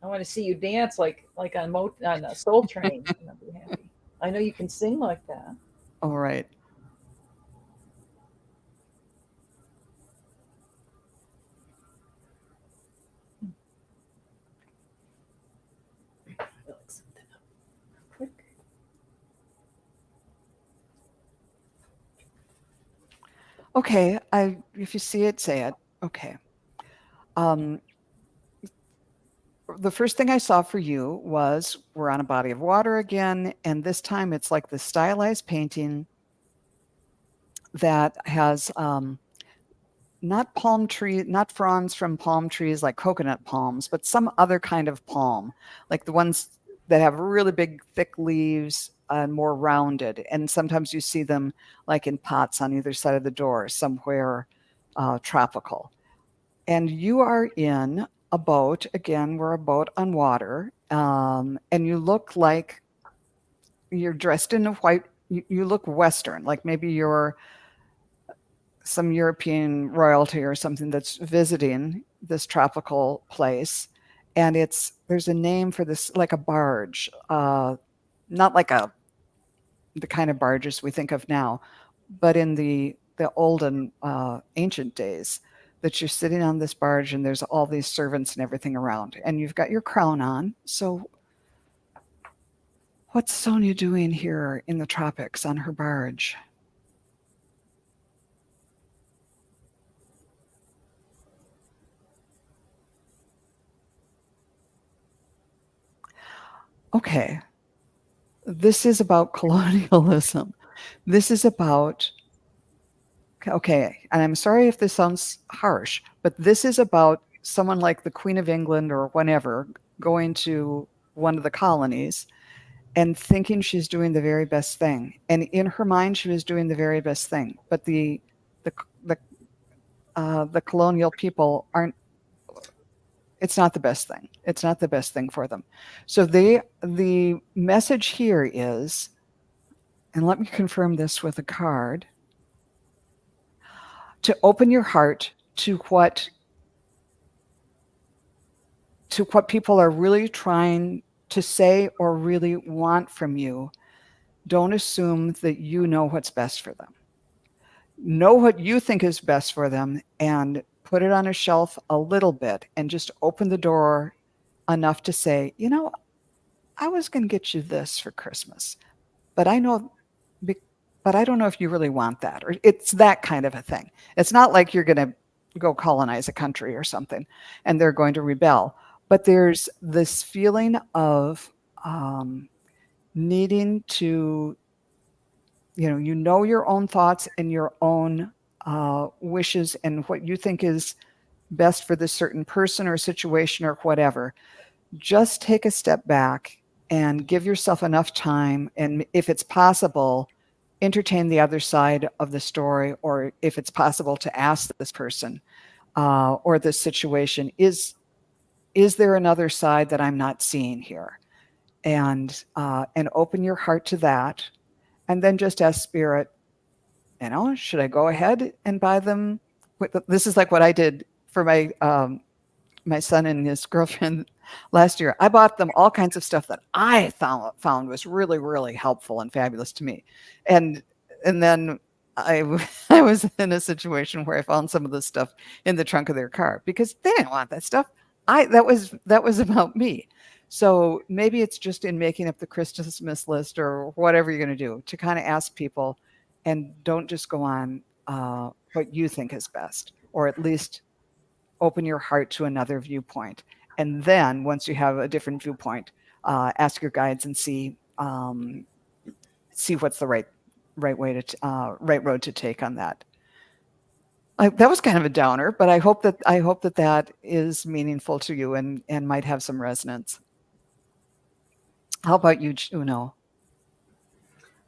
I want to see you dance like on a Soul Train. I'll be happy. I know you can sing like that. All right. Okay, if you see it, say it. Okay. The first thing I saw for you was we're on a body of water again, and this time it's like the stylized painting that has not palm tree, not fronds from palm trees like coconut palms, but some other kind of palm, like the ones that have really big, thick leaves and more rounded. And sometimes you see them like in pots on either side of the door, somewhere tropical. And you are in a boat. Again, we're a boat on water. And you look like you're dressed in a white, you look Western, like maybe you're some European royalty or something that's visiting this tropical place. And there's a name for this, like a barge, not like the kind of barges we think of now, but in the olden ancient days, that you're sitting on this barge and there's all these servants and everything around, and you've got your crown on. So, what's Sonia doing here in the tropics on her barge? Okay, this is about colonialism. This is about, okay, and I'm sorry if this sounds harsh, but this is about someone like the Queen of England or whatever going to one of the colonies and thinking she's doing the very best thing. And in her mind, she was doing the very best thing. But the the the colonial people aren't. It's not the best thing. It's not the best thing for them. So the message here is, and let me confirm this with a card, to open your heart to what people are really trying to say or really want from you. Don't assume that you know what's best for them. Know what you think is best for them and put it on a shelf a little bit and just open the door enough to say, I was going to get you this for Christmas, but I know, but I don't know if you really want that. Or it's that kind of a thing. It's not like you're going to go colonize a country or something and they're going to rebel. But there's this feeling of needing to, you know your own thoughts and your own wishes and what you think is best for this certain person or situation or whatever. Just take a step back and give yourself enough time. And if it's possible, entertain the other side of the story, or if it's possible to ask this person or this situation, is there another side that I'm not seeing here? And open your heart to that, and then just ask spirit, should I go ahead and buy them? This is like what I did for my son and his girlfriend last year. I bought them all kinds of stuff that I found was really, really helpful and fabulous to me. And then I was in a situation where I found some of the stuff in the trunk of their car because they didn't want that stuff. That was about me. So maybe it's just in making up the Christmas list or whatever you're going to do to kind of ask people, and don't just go on what you think is best, or at least open your heart to another viewpoint. And then once you have a different viewpoint, ask your guides and see what's the right way to right road to take on that. That was kind of a downer, but I hope that is meaningful to you and might have some resonance. How about you, Juno?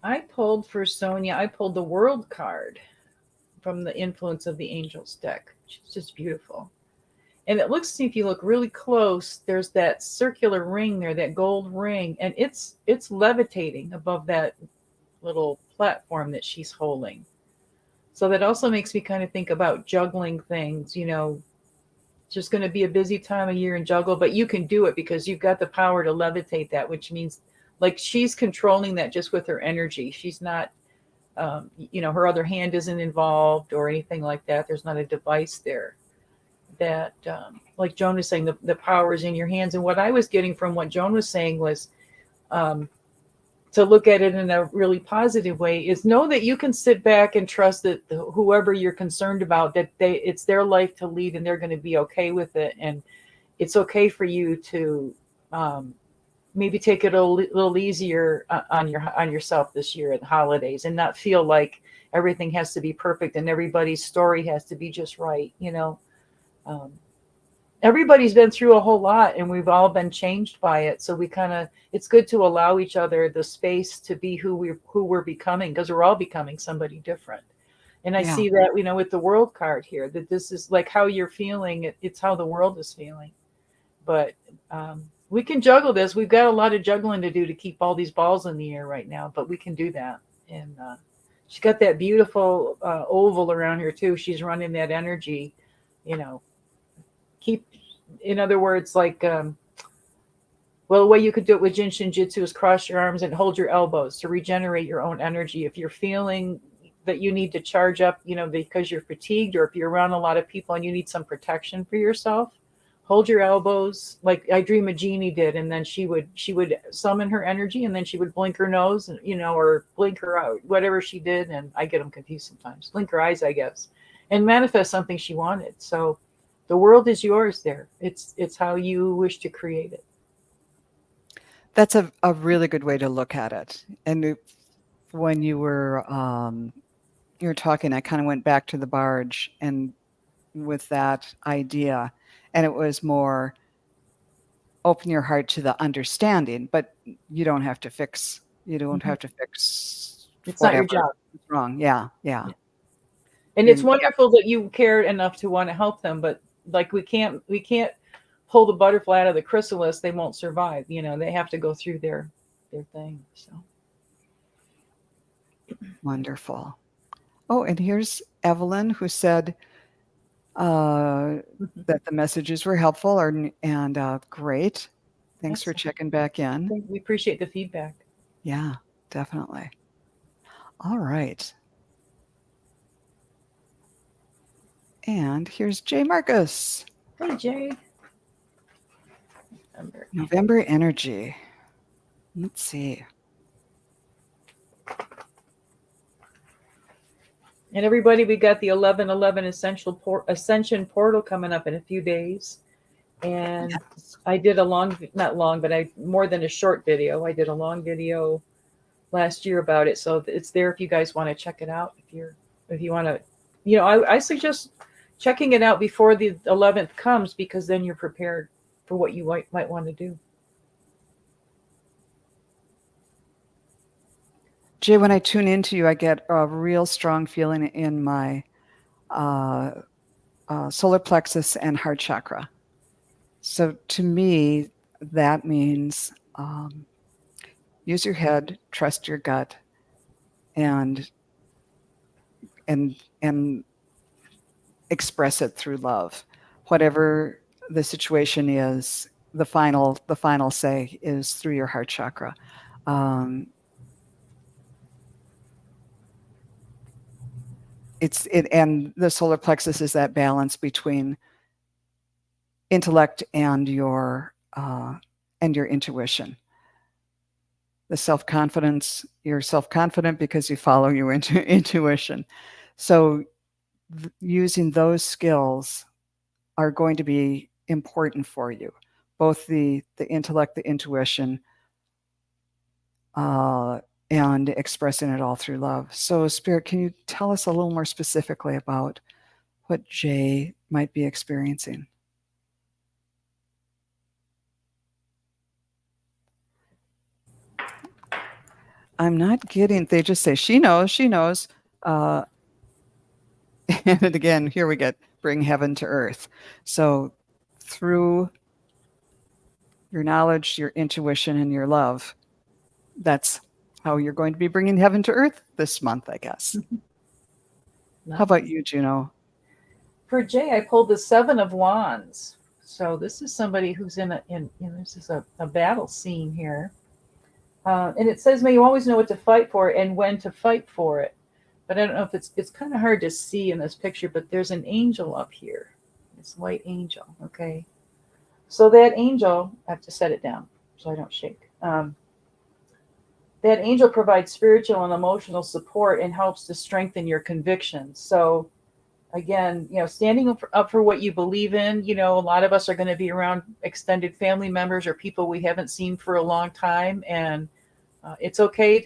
I pulled for Sonia, I pulled the World card from the Influence of the Angels deck. It's just beautiful. And it looks, if you look really close, there's that circular ring there, that gold ring, and it's levitating above that little platform that she's holding. So that also makes me kind of think about juggling things, just going to be a busy time of year and juggle, but you can do it because you've got the power to levitate that, which means like she's controlling that just with her energy. She's not, her other hand isn't involved or anything like that. There's not a device there. That like Joan was saying, the power is in your hands. And what I was getting from what Joan was saying was to look at it in a really positive way, is know that you can sit back and trust that whoever you're concerned about, that it's their life to lead and they're going to be okay with it. And it's okay for you to maybe take it a little easier on yourself this year at the holidays, and not feel like everything has to be perfect and everybody's story has to be just right. Um, Everybody's been through a whole lot and we've all been changed by it. So it's good to allow each other the space to be who we're becoming, because we're all becoming somebody different. And I Yeah. see that, with the world card here, that this is like how you're feeling. It's how the world is feeling. But we can juggle this. We've got a lot of juggling to do to keep all these balls in the air right now, but we can do that. And she's got that beautiful oval around here too. She's running that energy, you know, keep, in other words, like, well, the way you could do it with Jin Shin Jitsu is cross your arms and hold your elbows to regenerate your own energy. If you're feeling that you need to charge up, because you're fatigued, or if you're around a lot of people and you need some protection for yourself, hold your elbows like I Dream a Genie did, and then she would summon her energy, and then she would blink her nose, and or blink her out, whatever she did, and I get them confused sometimes. Blink her eyes, I guess, and manifest something she wanted. So the world is yours there. It's how you wish to create it. That's a really good way to look at it. And when you were talking, I kind of went back to the barge and with that idea, and it was more open your heart to the understanding, but you don't Mhm. have to fix It's not your whatever job. is wrong. Yeah, yeah. Yeah. And it's Yeah, wonderful that you cared enough to want to help them, but like we can't pull the butterfly out of the chrysalis. They won't survive. They have to go through their thing. So wonderful. Oh, and here's Evelyn who said uh, that the messages were helpful and great. Thanks for excellent. checking back in. We appreciate the feedback. Yeah, definitely. All right. And here's Jay Marcus. Hey Jay. Remember. November energy. Let's see. And everybody, we got the 11/11 Ascension portal coming up in a few days. And I did a long, not long, but I more than a short video. I did a long video last year about it, so it's there if you guys want to check it out. If you want to, I suggest checking it out before the 11th comes, because then you're prepared for what you might want to do. Jay, when I tune into you, I get a real strong feeling in my uh, solar plexus and heart chakra. So to me, that means use your head, trust your gut, and and express it through love. Whatever the situation is, the final say is through your heart chakra. Um, and the solar plexus is that balance between intellect and your intuition. The self-confidence, you're self-confident because you follow your intuition. So using those skills are going to be important for you, both the intellect, the intuition, uh, and expressing it all through love. So, Spirit, can you tell us a little more specifically about what Jay might be experiencing? I'm not getting, they just say, she knows, she knows. Uh, and again, here we get bring heaven to earth. So, through your knowledge, your intuition, and your love, that's how you're going to be bringing heaven to earth this month, I guess. How Nice. about you, Juno? For Jay, I pulled the Seven of Wands. So this is somebody who's this is a battle scene here. And it says, may you always know what to fight for and when to fight for it. But I don't know if it's kind of hard to see in this picture, but there's an angel up here, this white angel. Okay. So that angel, I have to set it down so I don't shake. That angel provides spiritual and emotional support and helps to strengthen your convictions. So again, standing up for what you believe in. A lot of us are going to be around extended family members or people we haven't seen for a long time, and it's okay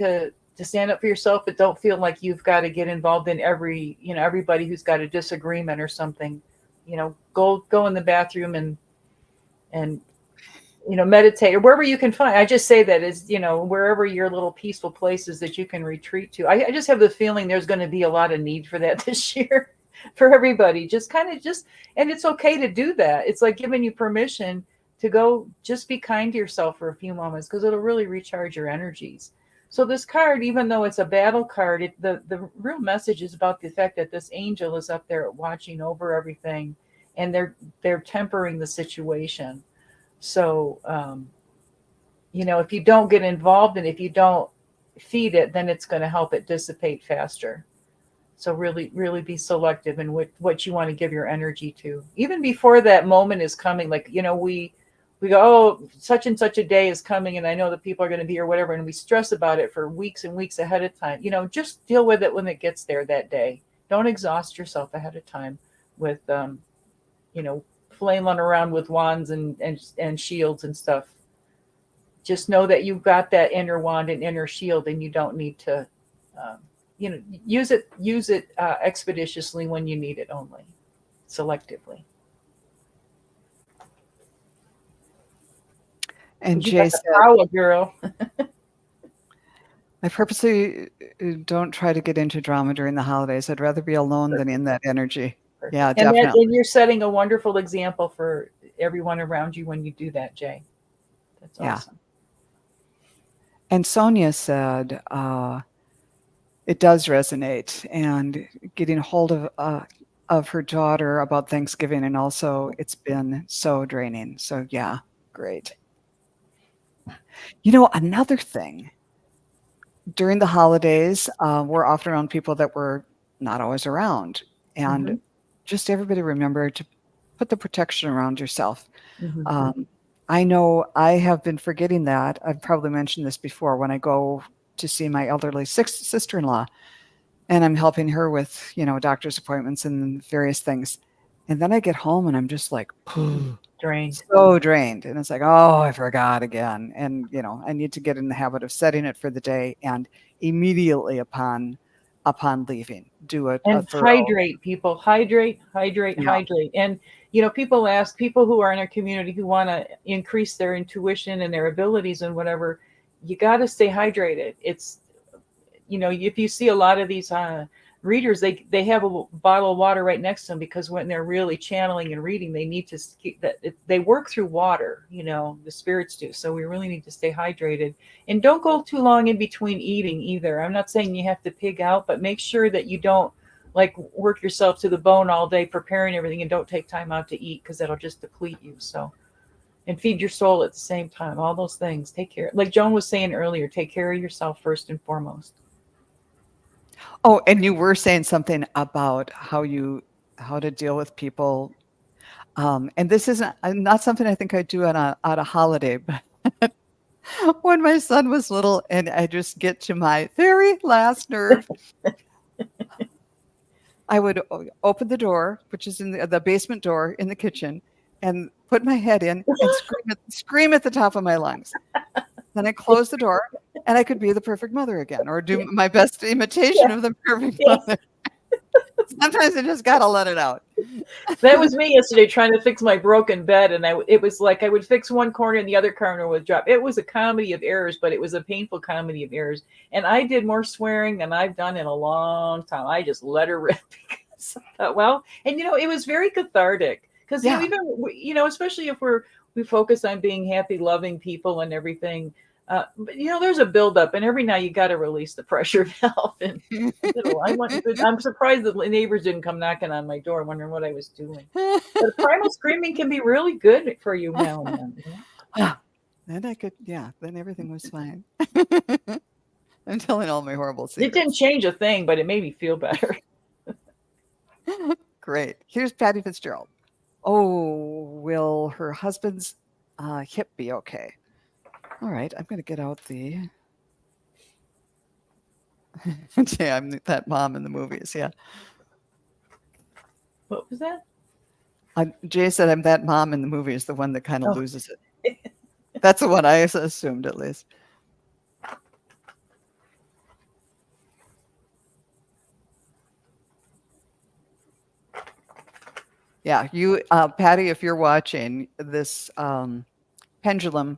to stand up for yourself, but don't feel like you've got to get involved in everybody who's got a disagreement or something. Go in the bathroom and meditate or wherever you can find. I just say that is, wherever your little peaceful places that you can retreat to. I just have the feeling there's going to be a lot of need for that this year for everybody. And it's okay to do that. It's like giving you permission to go just be kind to yourself for a few moments because it'll really recharge your energies. So this card, even though it's a battle card, the real message is about the fact that this angel is up there watching over everything, and they're tempering the situation. So, if you don't get involved and if you don't feed it, then it's going to help it dissipate faster. So really, really be selective in what you want to give your energy to. Even before that moment is coming, like, we go, oh, such and such a day is coming, and I know that people are going to be or whatever, and we stress about it for weeks and weeks ahead of time. Just deal with it when it gets there that day. Don't exhaust yourself ahead of time with, flailing around with wands and shields and stuff. Just know that you've got that inner wand and inner shield, and you don't need to, use it expeditiously when you need it only, selectively. And You Jay got the said, power, girl. I purposely don't try to get into drama during the holidays. I'd rather be alone than in that energy. Perfect. Yeah, And definitely. you're setting a wonderful example for everyone around you when you do that, Jay. That's Yeah. awesome. And Sonia said, it does resonate, and getting a hold of her daughter about Thanksgiving, and also it's been so draining. So yeah, great. Another thing, during the holidays, we're often around people that we're not always around, and Mm-hmm. just everybody remember to put the protection around yourself. Mm-hmm. I know I have been forgetting that. I've probably mentioned this before when I go to see my elderly sister-in-law. And I'm helping her with, doctor's appointments and various things. And then I get home and I'm just like, Drained. so drained. And it's like, oh, I forgot again. And, I need to get in the habit of setting it for the day and immediately upon leaving, do a And thorough. hydrate, people. Hydrate, hydrate, Yeah. hydrate. And people who are in our community who want to increase their intuition and their abilities and whatever, you got to stay hydrated. It's if you see a lot of these readers, they have a bottle of water right next to them because when they're really channeling and reading, they need to keep that. They work through water, the spirits do. So we really need to stay hydrated, and don't go too long in between eating either. I'm not saying you have to pig out, but make sure that you don't like work yourself to the bone all day preparing everything and don't take time out to eat because that'll just deplete you. So, and feed your soul at the same time. All those things. Take care. Like Joan was saying earlier, take care of yourself first and foremost. Oh, and you were saying something about how to deal with people. And this isn't not something I think I do on a holiday, but when my son was little and I just get to my very last nerve, I would open the door, which is in the basement door in the kitchen, and put my head in and scream at the top of my lungs. Then I close the door, and I could be the perfect mother again, or do my best imitation Yeah. of the perfect Yes. mother. Sometimes I just gotta let it out. That was me yesterday trying to fix my broken bed, and it was like I would fix one corner and the other corner would drop. It was a comedy of errors, but it was a painful comedy of errors. And I did more swearing than I've done in a long time. I just let her rip because I thought, well, and it was very cathartic because Yeah. even especially if we focus on being happy, loving people and everything. But there's a buildup, and every now you got to release the pressure valve. And I'm surprised the neighbors didn't come knocking on my door, wondering what I was doing. But primal screaming can be really good for you now and then. Then everything was fine. I'm telling all my horrible It didn't secrets. change a thing, but it made me feel better. Great. Here's Patty Fitzgerald. Oh, will her husband's hip be okay? All right, I'm going to get out the. Yeah, I'm that mom in the movies. Yeah. What was that? Jay said I'm that mom in the movies, the one that kind of Oh. loses it. That's the one I assumed, at least. Yeah, you, Patty, if you're watching, this pendulum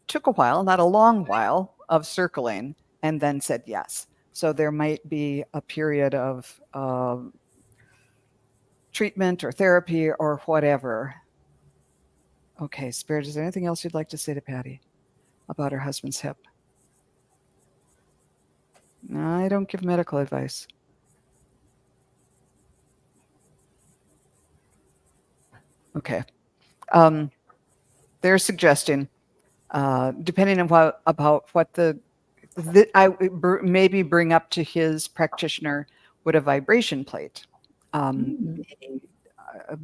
took a while, not a long while, of circling and then said yes. So there might be a period of treatment or therapy or whatever. Okay, Spirit, is there anything else you'd like to say to Patty about her husband's hip? No, I don't give medical advice. Okay. Um, they're suggesting, depending on what about what I maybe bring up to his practitioner, would a vibration plate Mm.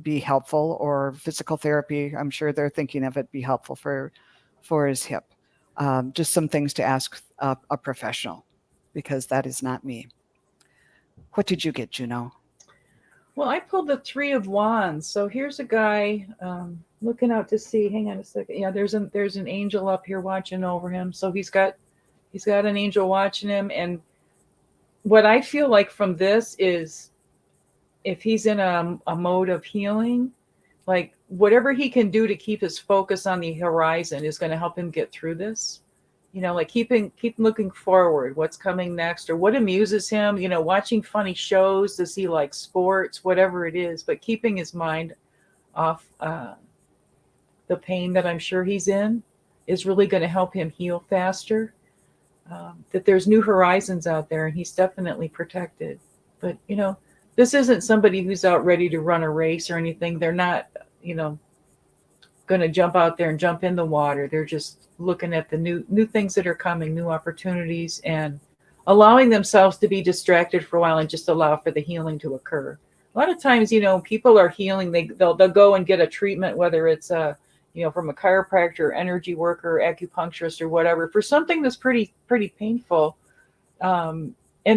be helpful, or physical therapy? I'm sure they're thinking of it be helpful for his hip. Just some things to ask a professional, because that is not me. What did you get, Juno? Well, I pulled the Three of Wands. So here's a guy looking out to sea. Hang on a second. Yeah, there's an angel up here watching over him. So he's got an angel watching him. And what I feel like from this is, if he's in a mode of healing, like whatever he can do to keep his focus on the horizon is going to help him get through this. Like keep looking forward, what's coming next, or what amuses him. Watching funny shows. Does he like sports? Whatever it is, but keeping his mind off the pain that I'm sure he's in is really going to help him heal faster. That there's new horizons out there, and he's definitely protected. But this isn't somebody who's out ready to run a race or anything. They're not, going to jump out there and jump in the water. They're just looking at the new things that are coming, new opportunities, and allowing themselves to be distracted for a while and just allow for the healing to occur. A lot of times, people are healing. They'll go and get a treatment, whether it's from a chiropractor, energy worker, acupuncturist, or whatever, for something that's pretty painful. And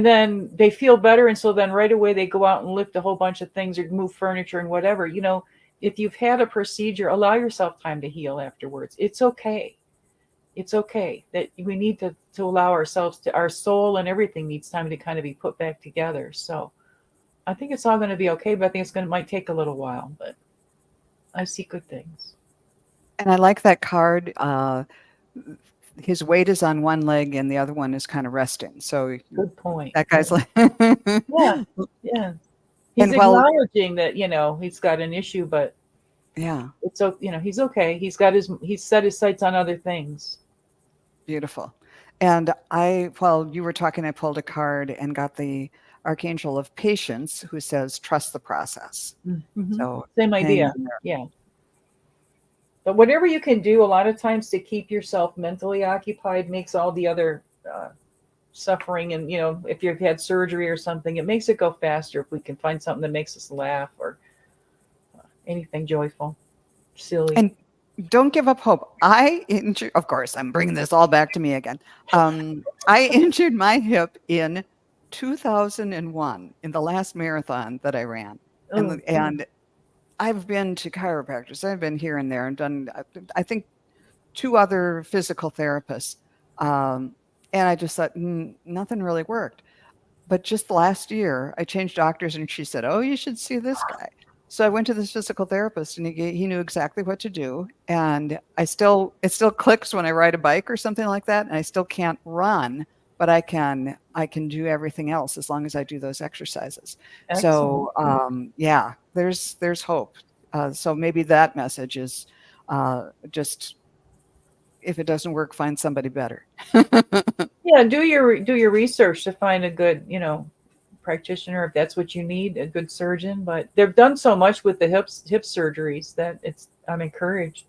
then they feel better, and so then right away they go out and lift a whole bunch of things or move furniture and whatever. If you've had a procedure, allow yourself time to heal afterwards. It's okay. It's okay that we need to allow ourselves to, our soul and everything needs time to kind of be put back together. So I think it's all going to be okay, but I think might take a little while, but I see good things. And I like that card. His weight is on one leg and the other one is kind of resting. So Good point. that guy's like, Yeah. Yeah. He's and well, acknowledging that, he's got an issue, but yeah, it's, he's okay. He's set his sights on other things. beautiful. And while you were talking, I pulled a card and got the Archangel of Patience, who says, trust the process. Mm-hmm. So Same hang idea. in there. Yeah. But whatever you can do, a lot of times, to keep yourself mentally occupied makes all the other suffering. And, if you've had surgery or something, it makes it go faster if we can find something that makes us laugh, or anything joyful, silly. And don't give up hope. Of course, I'm bringing this all back to me again. I injured my hip in 2001 in the last marathon that I ran. Oh, And I've been to chiropractors. I've been here and there and done, I think, two other physical therapists. And I just thought, nothing really worked. But just last year, I changed doctors and she said, oh, you should see this guy. So I went to this physical therapist and he knew exactly what to do. And it still clicks when I ride a bike or something like that. And I still can't run, but I can do everything else as long as I do those exercises. excellent. So yeah, there's hope. So maybe that message is just, if it doesn't work, find somebody better. Yeah, do your research to find a good, practitioner, if that's what you need, a good surgeon. But they've done so much with the hip surgeries that I'm encouraged.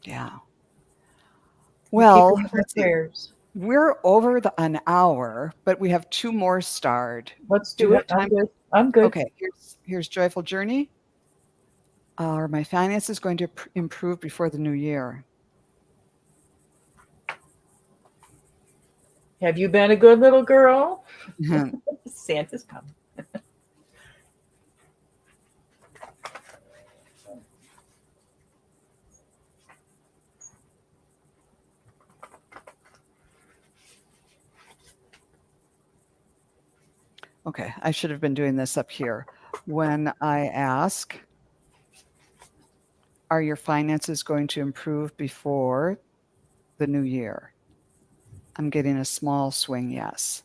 Yeah. We keep Well, them in our let's see. prayers. We're over an hour, but we have two more starred. Let's Do you do have it. I'm time? good. I'm good. Okay, here's Joyful Journey. Are my finances going to improve before the new year? Have you been a good little girl? Mhm. Santa's coming. Okay, I should have been doing this up here. When I ask are your finances going to improve before the new year? I'm getting a small swing yes.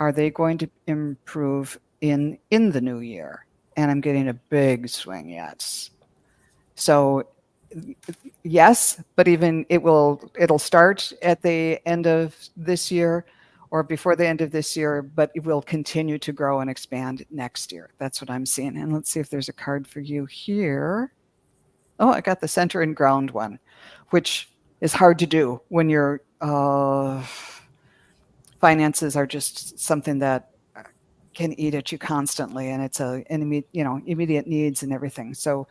Are they going to improve in the new year? And I'm getting a big swing yes. So yes, but even it'll start at the end of this year or before the end of this year, but it will continue to grow and expand next year. That's what I'm seeing. And let's see if there's a card for you here. Oh, I got the center and ground one, which is hard to do when your finances are just something that can eat at you constantly, and it's immediate needs and everything. So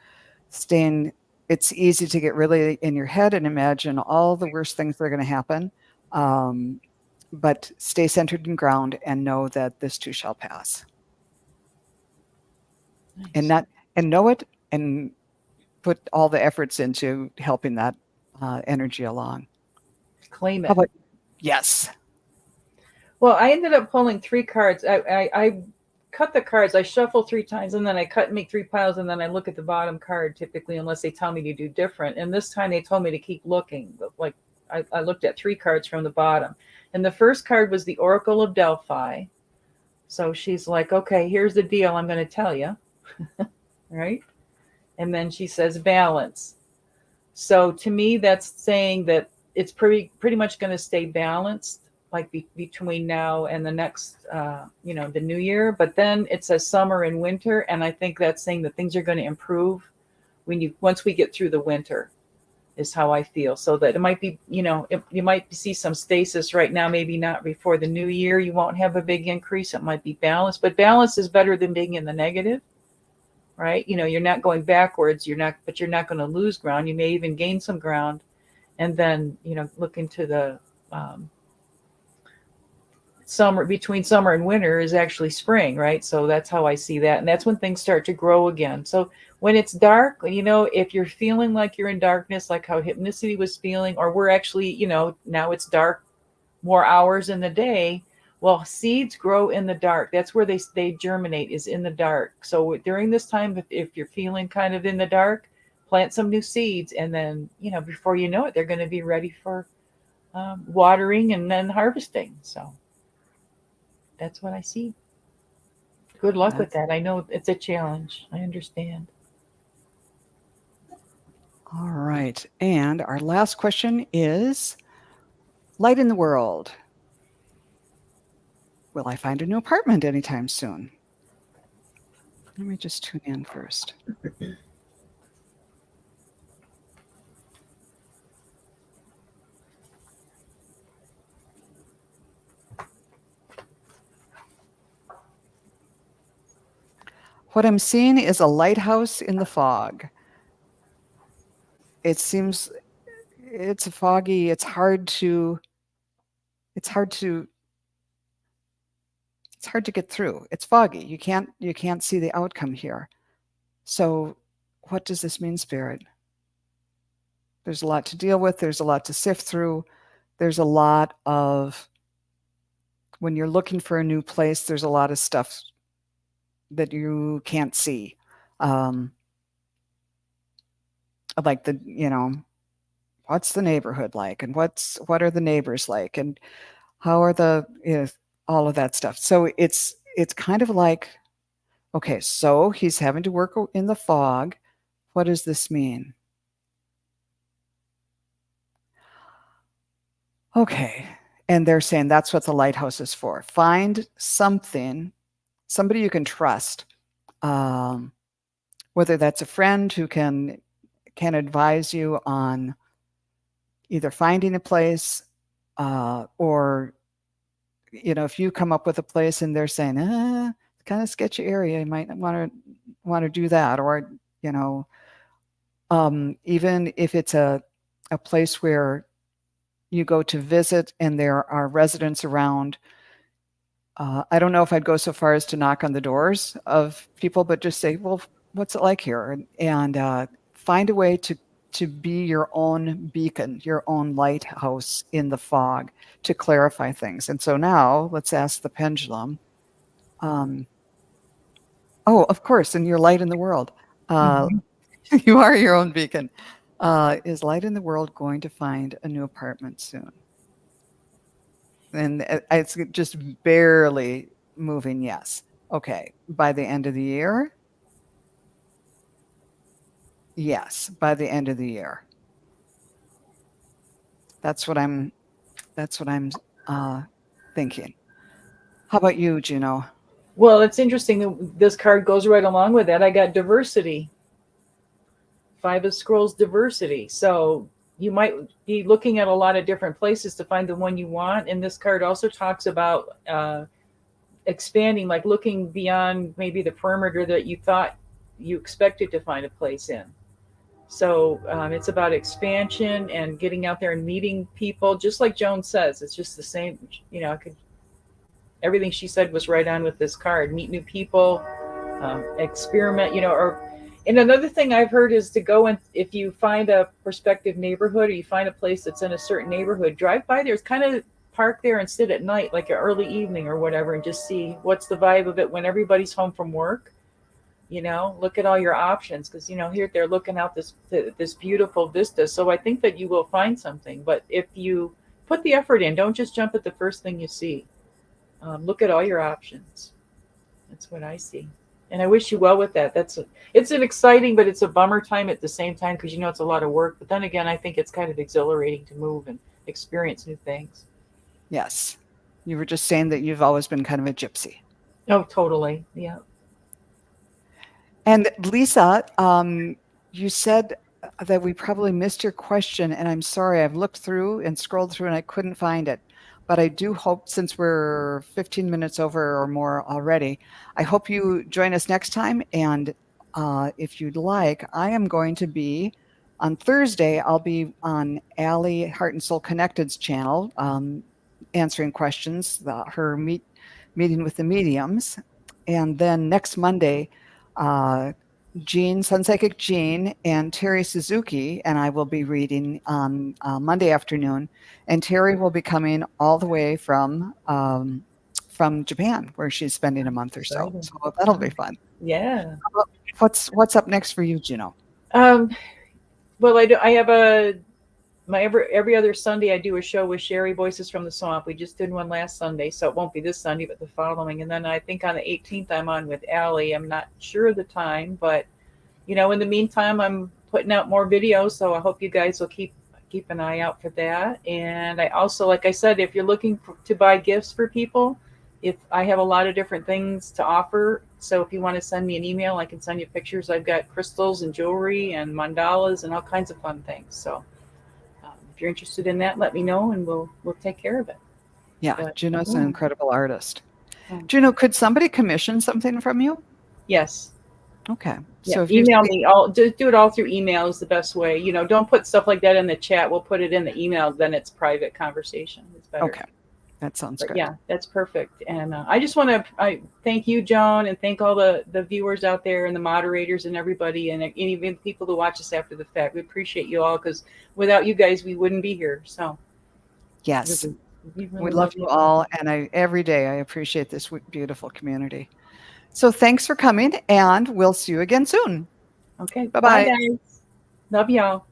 staying, it's easy to get really in your head and imagine all the worst things that are going to happen. Um, but stay centered and ground and know that this too shall pass. And Nice. not and know it and put all the efforts into helping that energy along. Claim How it. about yes? Well, I ended up pulling three cards. I cut the cards. I shuffle three times, and then I make three piles, and then I look at the bottom card typically, unless they tell me to do different. And this time they told me to keep looking. Like I looked at three cards from the bottom, and the first card was the Oracle of Delphi. So she's like, "Okay, here's the deal. I'm going to tell you." Right? And then she says balance. So to me, that's saying that it's pretty much going to stay balanced, like between now and the next, the new year. But then it says summer and winter, and I think that's saying that things are going to improve once we get through the winter. Is how I feel. So that it might be, you might see some stasis right now, maybe not before the new year. You won't have a big increase. It might be balanced, but balance is better than being in the negative, right? You're not going backwards. But you're not going to lose ground. You may even gain some ground, and then look into the summer. Between summer and winter is actually spring, right? So that's how I see that, and that's when things start to grow again. So when it's dark, if you're feeling like you're in darkness, like how Hypnicity was feeling, or we're actually, now it's dark, more hours in the day. Well, seeds grow in the dark. That's where they germinate, is in the dark. So during this time, if you're feeling kind of in the dark, plant some new seeds, and then before you know it, they're going to be ready for watering and then harvesting. So that's what I see. Good luck with That's that. I know it's a challenge. I understand. all right. And our last question is light in the world. Will I find a new apartment anytime soon? Let me just tune in first. What I'm seeing is a lighthouse in the fog. It seems it's foggy. It's hard to it's hard to get through. It's foggy. You can't see the outcome here. So what does this mean, Spirit? There's a lot to deal with. There's a lot to sift through. There's a lot of when you're looking for a new place, there's a lot of stuff that you can't see. Um, like what's the neighborhood like, and what are the neighbors like, and how are all of that stuff. So it's kind of like, okay, so he's having to work in the fog. What does this mean? Okay. And they're saying that's what the lighthouse is for. Find somebody you can trust, um, whether that's a friend who can advise you on either finding a place, or if you come up with a place and they're saying, it's kind of sketchy area, you might want to do that, or even if it's a place where you go to visit and there are residents around. I don't know if I'd go so far as to knock on the doors of people, but just say, well, what's it like here? And find a way to be your own beacon, your own lighthouse in the fog to clarify things. And so now let's ask the pendulum. Um, oh, of course, and your light in the world. Uh, Mm-hmm. You are your own beacon. Is Light in the World going to find a new apartment soon? And it's just barely moving, yes. Okay. By the end of the year? Yes, by the end of the year. That's what I'm uh, thinking. How about you, Juno? Well, it's interesting that this card goes right along with that. I got diversity, Five of Scrolls diversity. So you might be looking at a lot of different places to find the one you want. And this card also talks about expanding, like looking beyond maybe the perimeter that you thought you expected to find a place in. So it's about expansion and getting out there and meeting people. Just like Joan says, it's just the same. I could everything she said was right on with this card. Meet new people, experiment. And another thing I've heard is to go and if you find a prospective neighborhood or you find a place that's in a certain neighborhood, drive by there. It's kind of park there and sit at night, like an early evening or whatever, and just see what's the vibe of it when everybody's home from work. Look at all your options because here they're looking out this beautiful vista. So I think that you will find something. But if you put the effort in, don't just jump at the first thing you see. Look at all your options. That's what I see. And I wish you well with that. It's an exciting, but it's a bummer time at the same time because it's a lot of work. But then again, I think it's kind of exhilarating to move and experience new things. Yes. You were just saying that you've always been kind of a gypsy. Oh, totally. Yeah. And Lisa, you said that we probably missed your question, and I'm sorry. I've looked through and scrolled through, and I couldn't find it. But I do hope, since we're 15 minutes over or more already, I hope you join us next time. And if you'd like, I am going to be on Thursday. I'll be on Allie Heart and Soul Connected's channel, answering questions, her meeting with the mediums, and then next Monday. Sun Psychic Jean and Terry Suzuki and I will be reading on Monday afternoon, and Terry will be coming all the way from Japan, where she's spending a month or so. Exciting. So that'll be fun. Yeah. What's up next for you, Juno? Well, I have every other Sunday I do a show with Sherry Voices from the Swamp. We just did one last Sunday, so it won't be this Sunday, but the following. And then I think on the 18th I'm on with Allie. I'm not sure of the time, but in the meantime I'm putting out more videos, so I hope you guys will keep an eye out for that. And I also, like I said, if you're looking to buy gifts for people, if I have a lot of different things to offer, so if you want to send me an email, I can send you pictures. I've got crystals and jewelry and mandalas and all kinds of fun things. So if you're interested in that, let me know and we'll take care of it. Yeah, Juno's an incredible artist. Oh. Juno, could somebody commission something from you? Yes. Okay. Yeah, So if email me. Just do it all through email is the best way. Don't put stuff like that in the chat. We'll put it in the email. Then it's private conversation. It's better. Okay. That sounds good. Yeah, that's perfect. And I just want to thank you, Joan, and thank all the viewers out there and the moderators and everybody and even people who watch us after the fact. We appreciate you all because without you guys, we wouldn't be here. So yes, we love you all. And every day I appreciate this beautiful community. So thanks for coming, and we'll see you again soon. Okay. Bye-bye. Bye, guys. Love y'all.